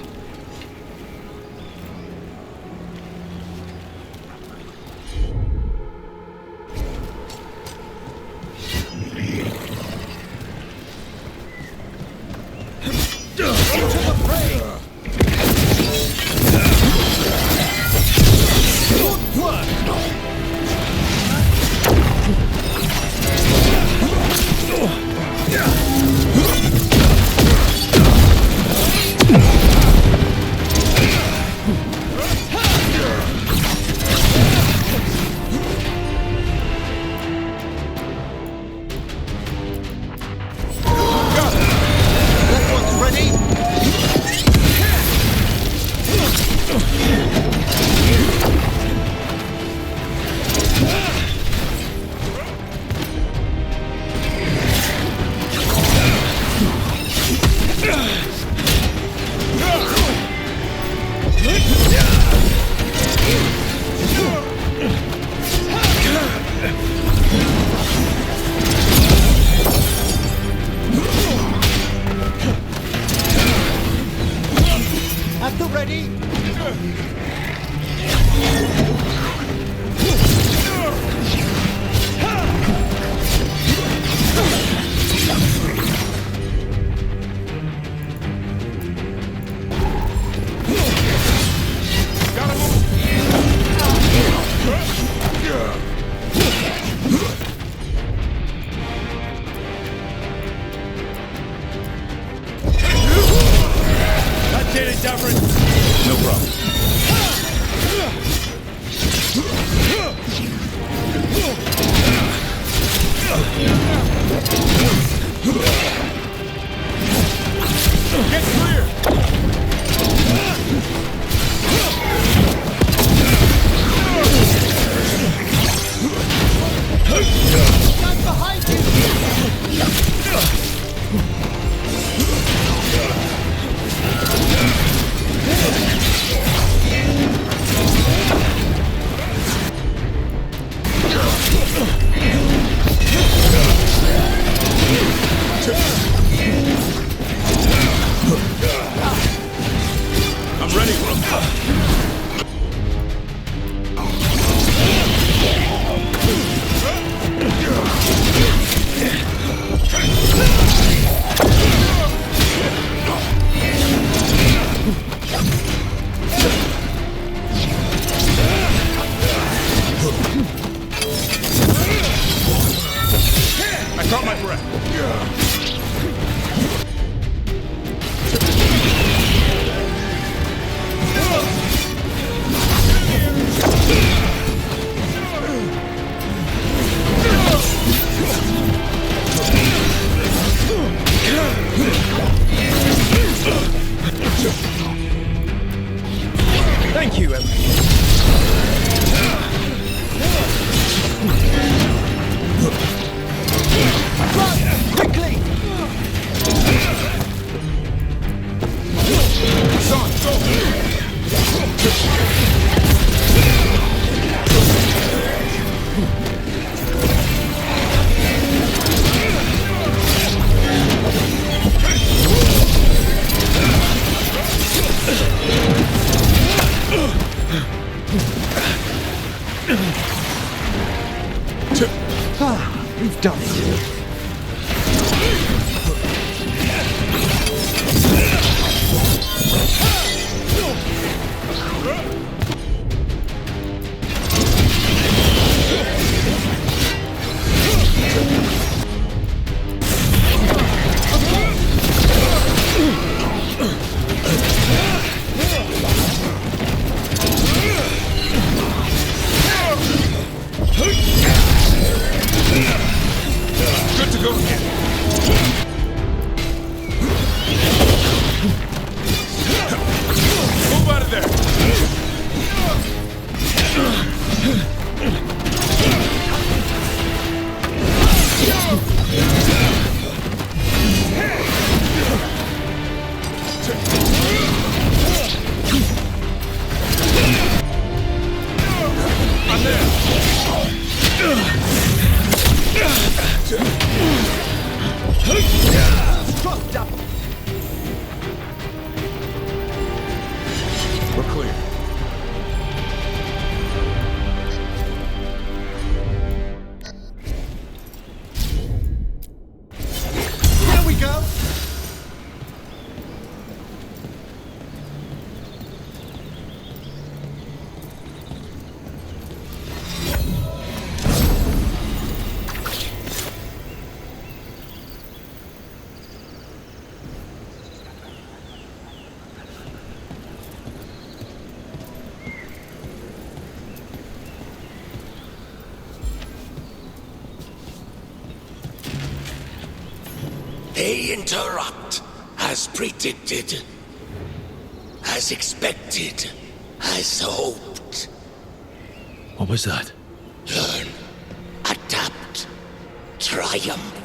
That one's ready. We've done it. Good to go again. Move out of there. I'm there. We're clear. Here we go. They interrupt, as predicted, as expected, as hoped. What was that? Learn, adapt, triumph.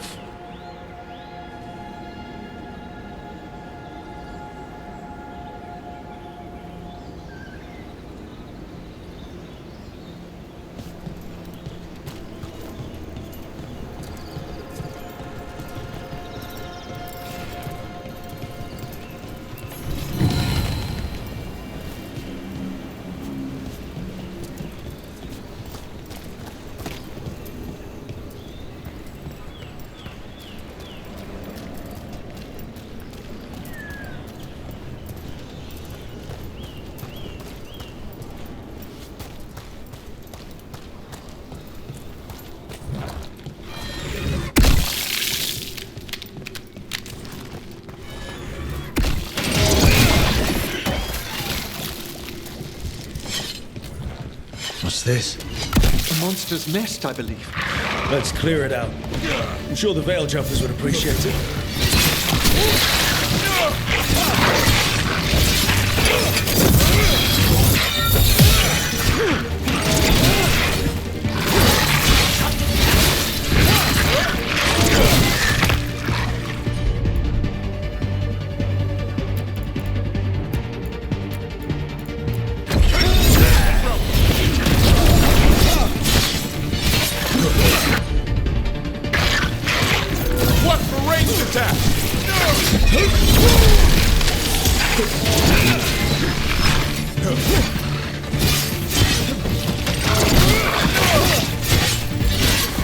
What's this? A monster's nest, I believe. Let's clear it out. I'm sure the Veil Jumpers would appreciate it. What for ranged attack?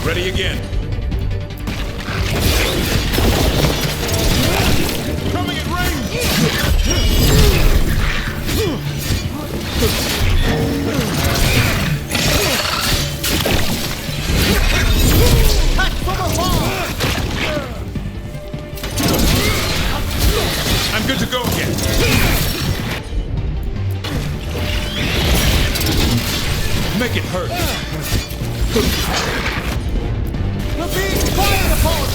Ready again. Coming at range. Attack from afar! I'm good to go again. Make it hurt. We're being fired upon!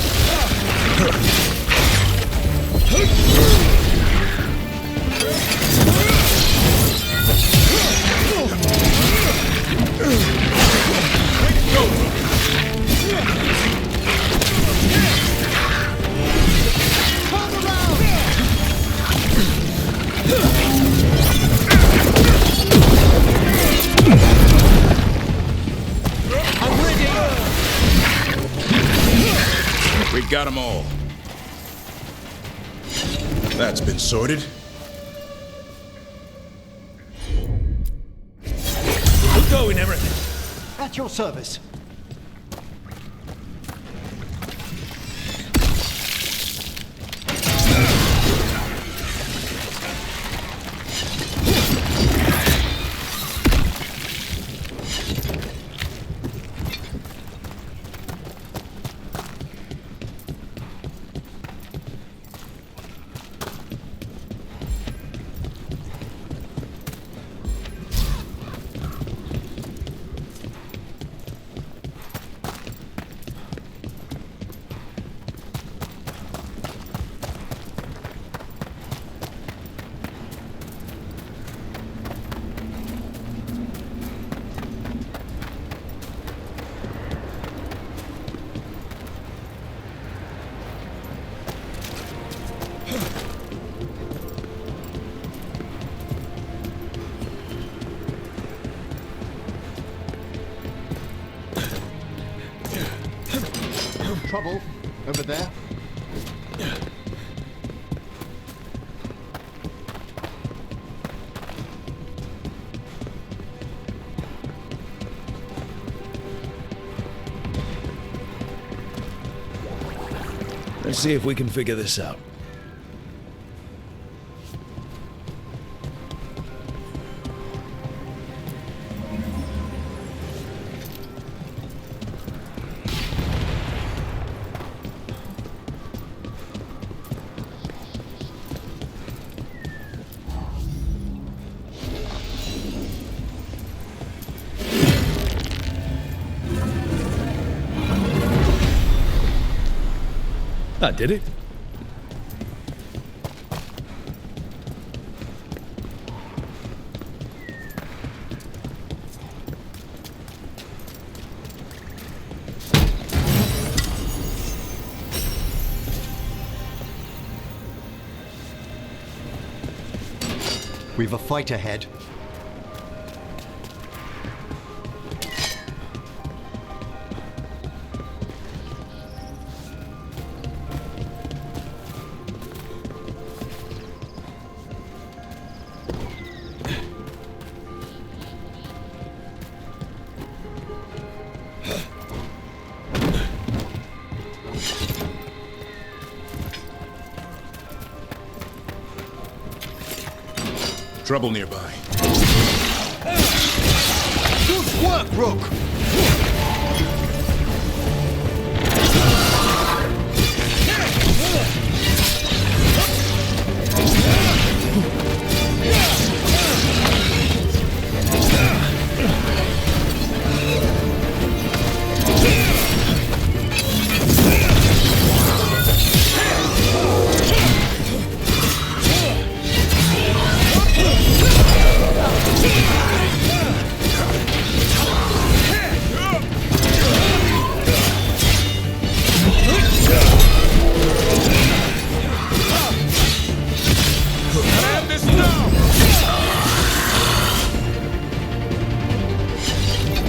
We got them all. That's been sorted. going, everything? At your service. Trouble over there. Let's see if we can figure this out. That did it. We've a fight ahead. Trouble nearby. Good work, Rook!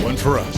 One for us.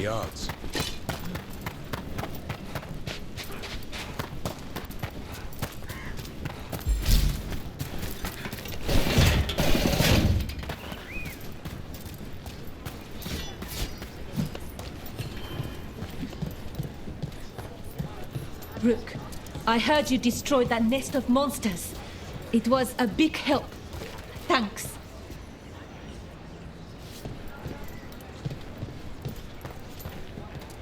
the odds? Rook, I heard you destroyed that nest of monsters. It was a big help. Thanks.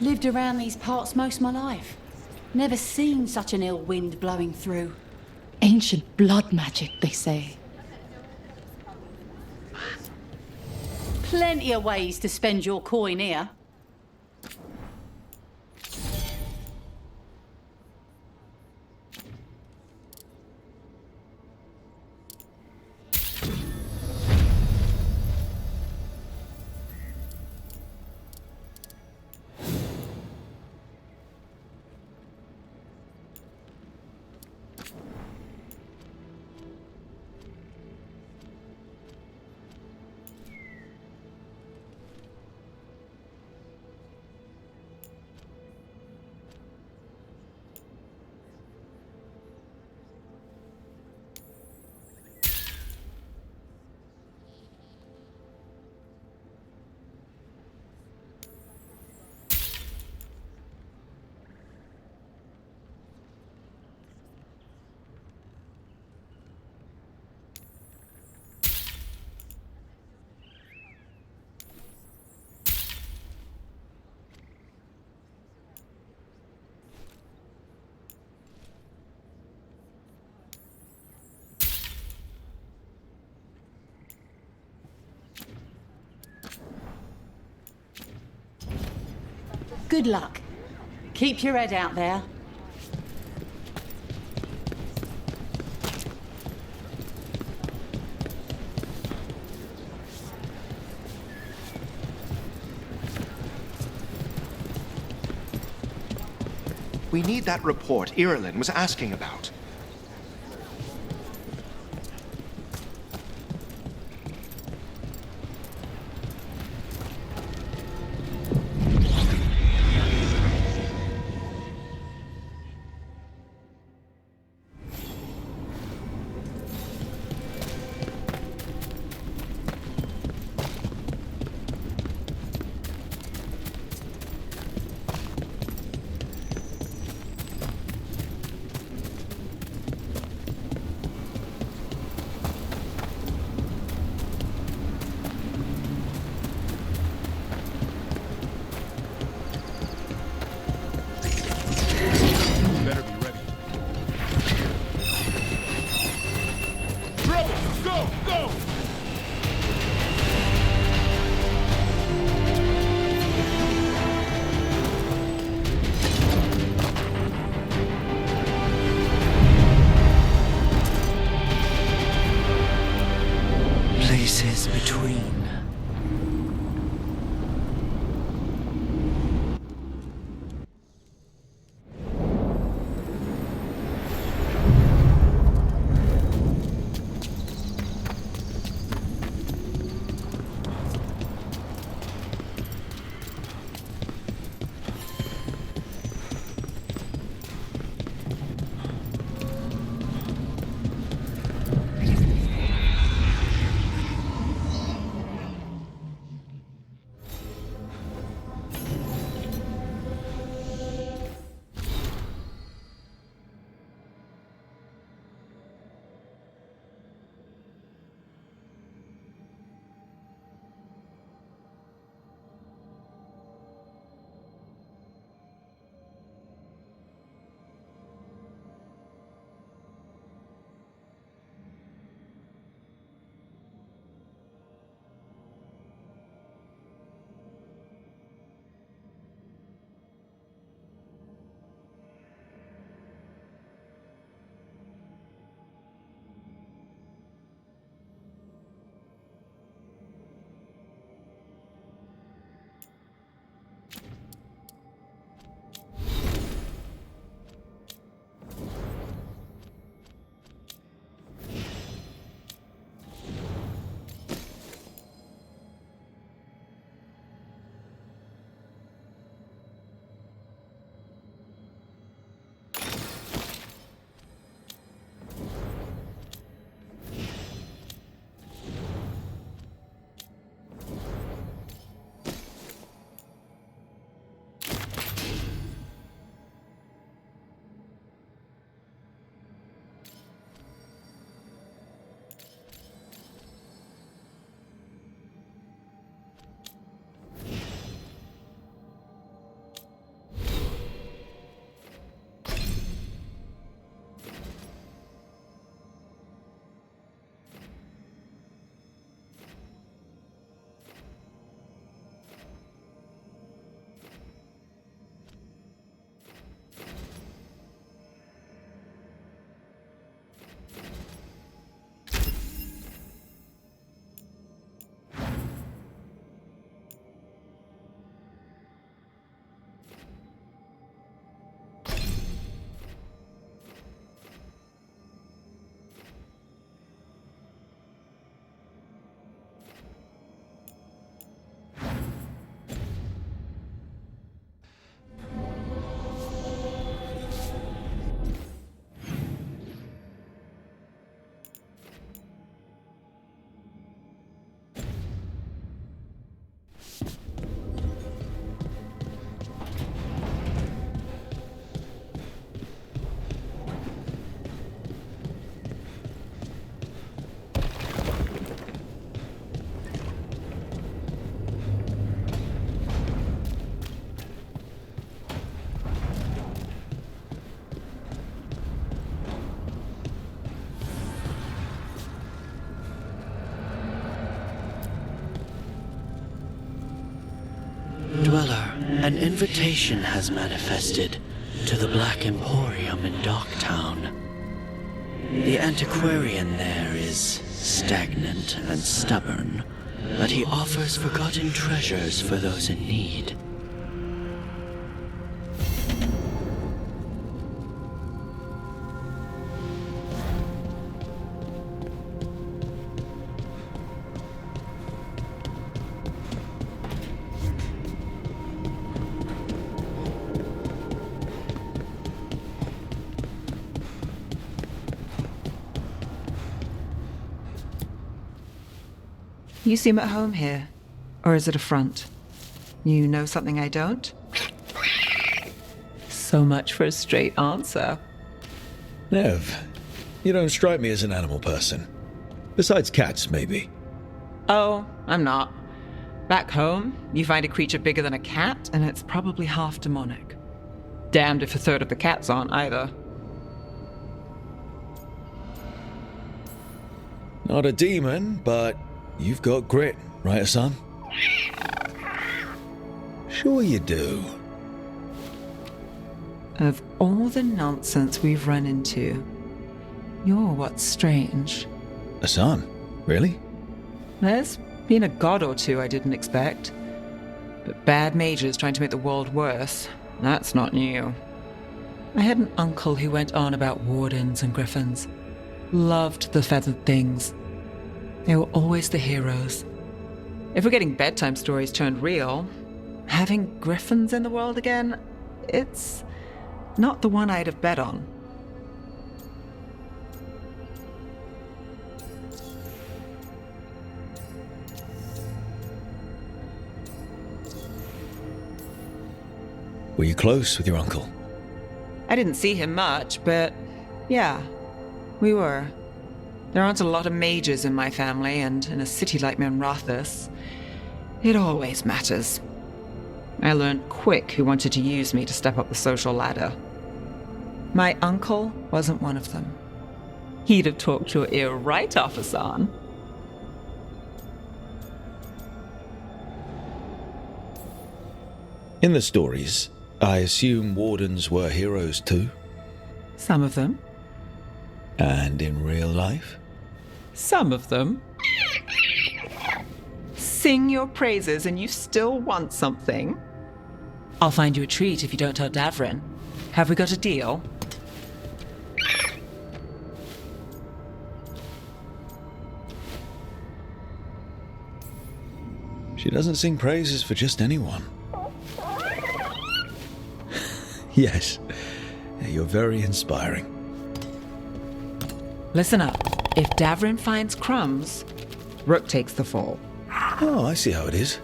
Lived around these parts most of my life. Never seen such an ill wind blowing through. Ancient blood magic, they say. Plenty of ways to spend your coin here. Good luck. Keep your head out there. We need that report Irulan was asking about. Dweller, an invitation has manifested to the Black Emporium in Docktown. The antiquarian there is stagnant and stubborn, but he offers forgotten treasures for those in need. You seem at home here. Or is it a front? You know something I don't? So much for a straight answer. Nev, you don't strike me as an animal person. Besides cats, maybe. Oh, I'm not. Back home, you find a creature bigger than a cat, and it's probably half demonic. Damned if a third of the cats aren't either. Not a demon, but you've got grit, right, son? Sure you do. Of all the nonsense we've run into, you're what's strange. Hassan, really? There's been a god or two I didn't expect. But bad mages trying to make the world worse, that's not new. I had an uncle who went on about wardens and griffins. Loved the feathered things. They were always the heroes. If we're getting bedtime stories turned real, having griffins in the world again, it's not the one I'd have bet on. Were you close with your uncle? I didn't see him much, but yeah, we were. There aren't a lot of mages in my family, and in a city like Menrathis, it always matters. I learned quick who wanted to use me to step up the social ladder. My uncle wasn't one of them. He'd have talked your ear right off, Hassan. In the stories, I assume wardens were heroes too? Some of them. And in real life? Some of them. Sing your praises and you still want something? I'll find you a treat if you don't tell Davrin. Have we got a deal? She doesn't sing praises for just anyone. Yes, you're very inspiring. Listen up. If Davrin finds crumbs, Rook takes the fall. Oh, I see how it is.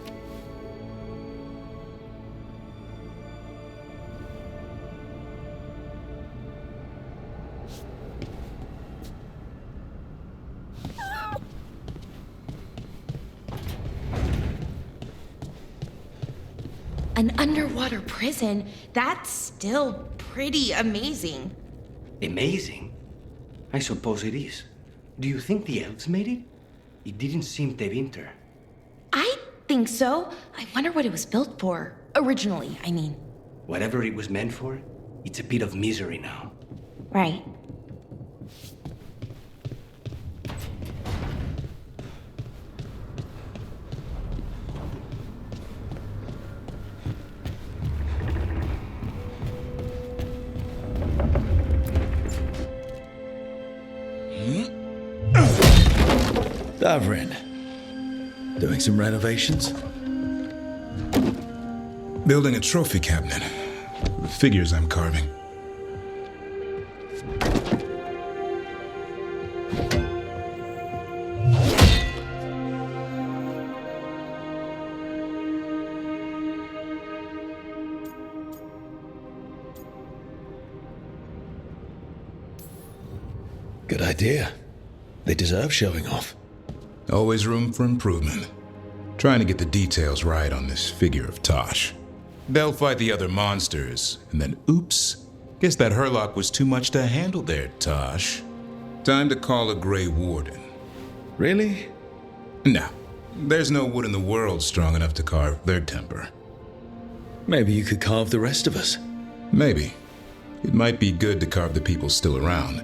An underwater prison? That's still pretty amazing. Amazing? I suppose it is. Do you think the elves made it? It didn't seem to winter. I think so. I wonder what it was built for. Originally, I mean. Whatever it was meant for, it's a bit of misery now. Right. Davrin, doing some renovations? Building a trophy cabinet. The figures I'm carving. Good idea. They deserve showing off. Always room for improvement. Trying to get the details right on this figure of Tosh. They'll fight the other monsters, and then oops, guess that Herlock was too much to handle there, Tosh. Time to call a Grey Warden. Really? No, there's no wood in the world strong enough to carve their temper. Maybe you could carve the rest of us. Maybe. It might be good to carve the people still around,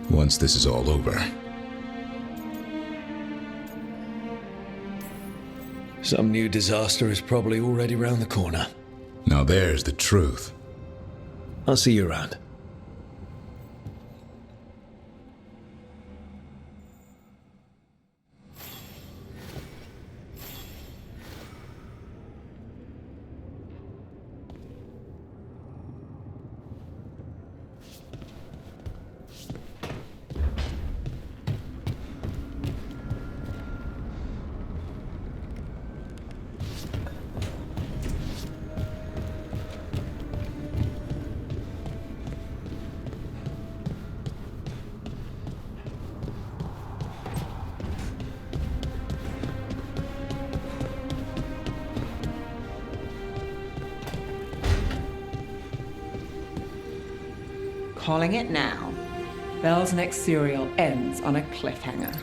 once this is all over. Some new disaster is probably already round the corner. Now there's the truth. I'll see you around. Calling it now. Belle's next serial ends on a cliffhanger.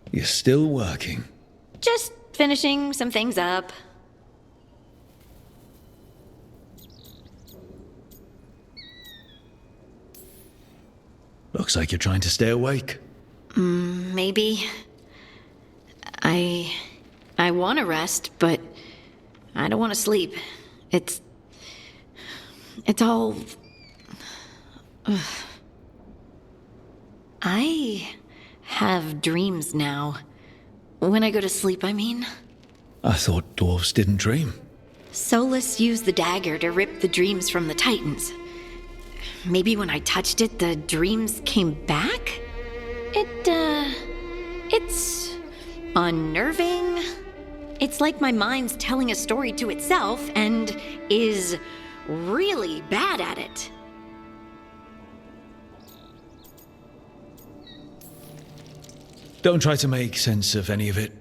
You're still working. Just finishing some things up. Looks like you're trying to stay awake. Maybe. I want to rest, but I don't want to sleep. It's all... Ugh. I have dreams now. When I go to sleep, I mean. I thought dwarves didn't dream. Solus used the dagger to rip the dreams from the Titans. Maybe when I touched it, the dreams came back? It's unnerving. It's like my mind's telling a story to itself and is really bad at it. Don't try to make sense of any of it.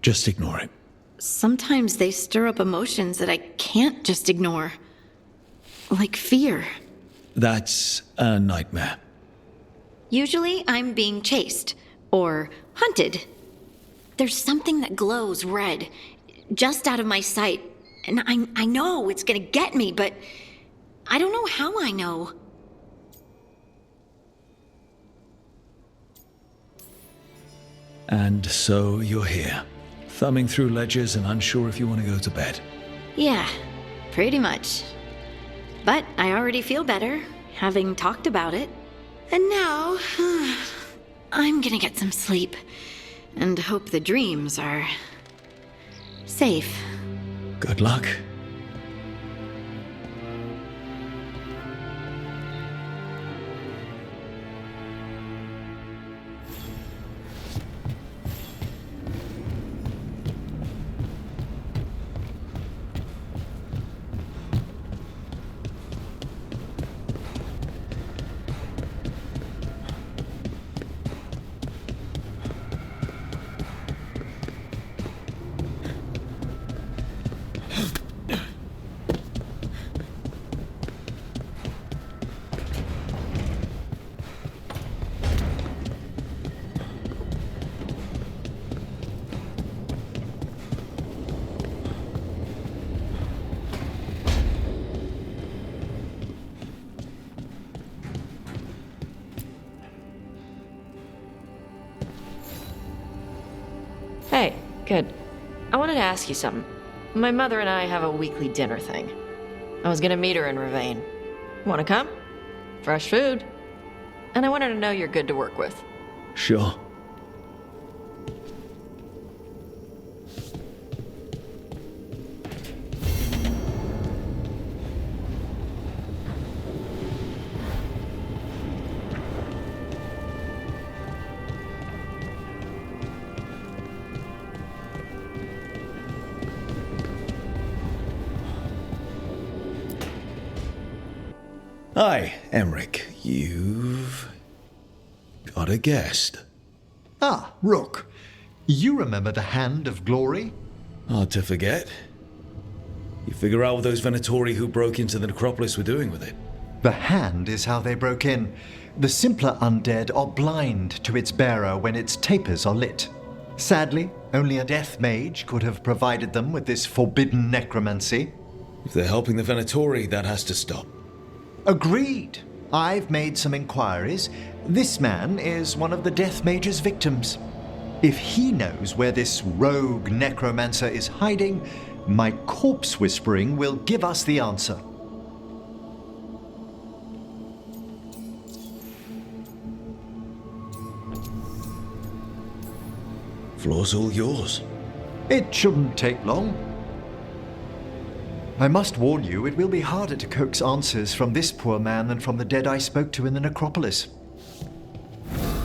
Just ignore it. Sometimes they stir up emotions that I can't just ignore. Like fear. That's a nightmare. Usually I'm being chased or hunted. There's something that glows red, just out of my sight, and I know it's gonna get me, but I don't know how I know. And so you're here, thumbing through ledgers and unsure if you want to go to bed. Yeah, pretty much. But I already feel better, having talked about it. And now, I'm gonna get some sleep, and hope the dreams are safe. Good luck. Hey, good. I wanted to ask you something. My mother and I have a weekly dinner thing. I was gonna meet her in Ravane. Wanna come? Fresh food. And I wanted to know you're good to work with. Sure. Hi, Emmerich. You've got a guest. Ah, Rook. You remember the Hand of Glory? Hard to forget. You figure out what those Venatori who broke into the necropolis were doing with it? The Hand is how they broke in. The simpler undead are blind to its bearer when its tapers are lit. Sadly, only a death mage could have provided them with this forbidden necromancy. If they're helping the Venatori, that has to stop. Agreed. I've made some inquiries. This man is one of the death mage's victims. If he knows where this rogue necromancer is hiding, my corpse whispering will give us the answer. Floor's all yours. It shouldn't take long. I must warn you, it will be harder to coax answers from this poor man than from the dead I spoke to in the necropolis.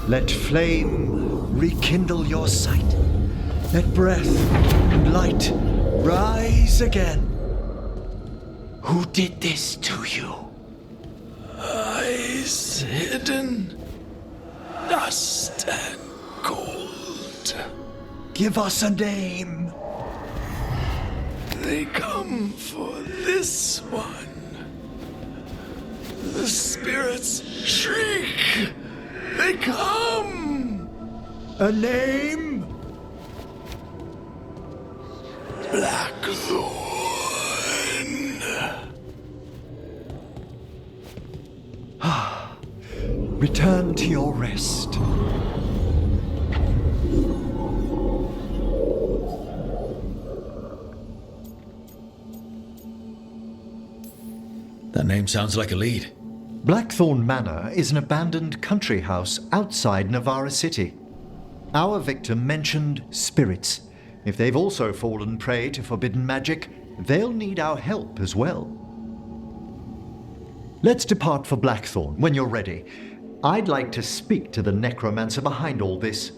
Let flame rekindle your sight. Let breath and light rise again. Who did this to you? Eyes hidden, dust and gold. Give us a name. They come for this one. The spirits shriek. They come. A name? Blackthorn. Return to your rest. That name sounds like a lead. Blackthorn Manor is an abandoned country house outside Navarra City. Our victim mentioned spirits. If they've also fallen prey to forbidden magic, they'll need our help as well. Let's depart for Blackthorn when you're ready. I'd like to speak to the necromancer behind all this.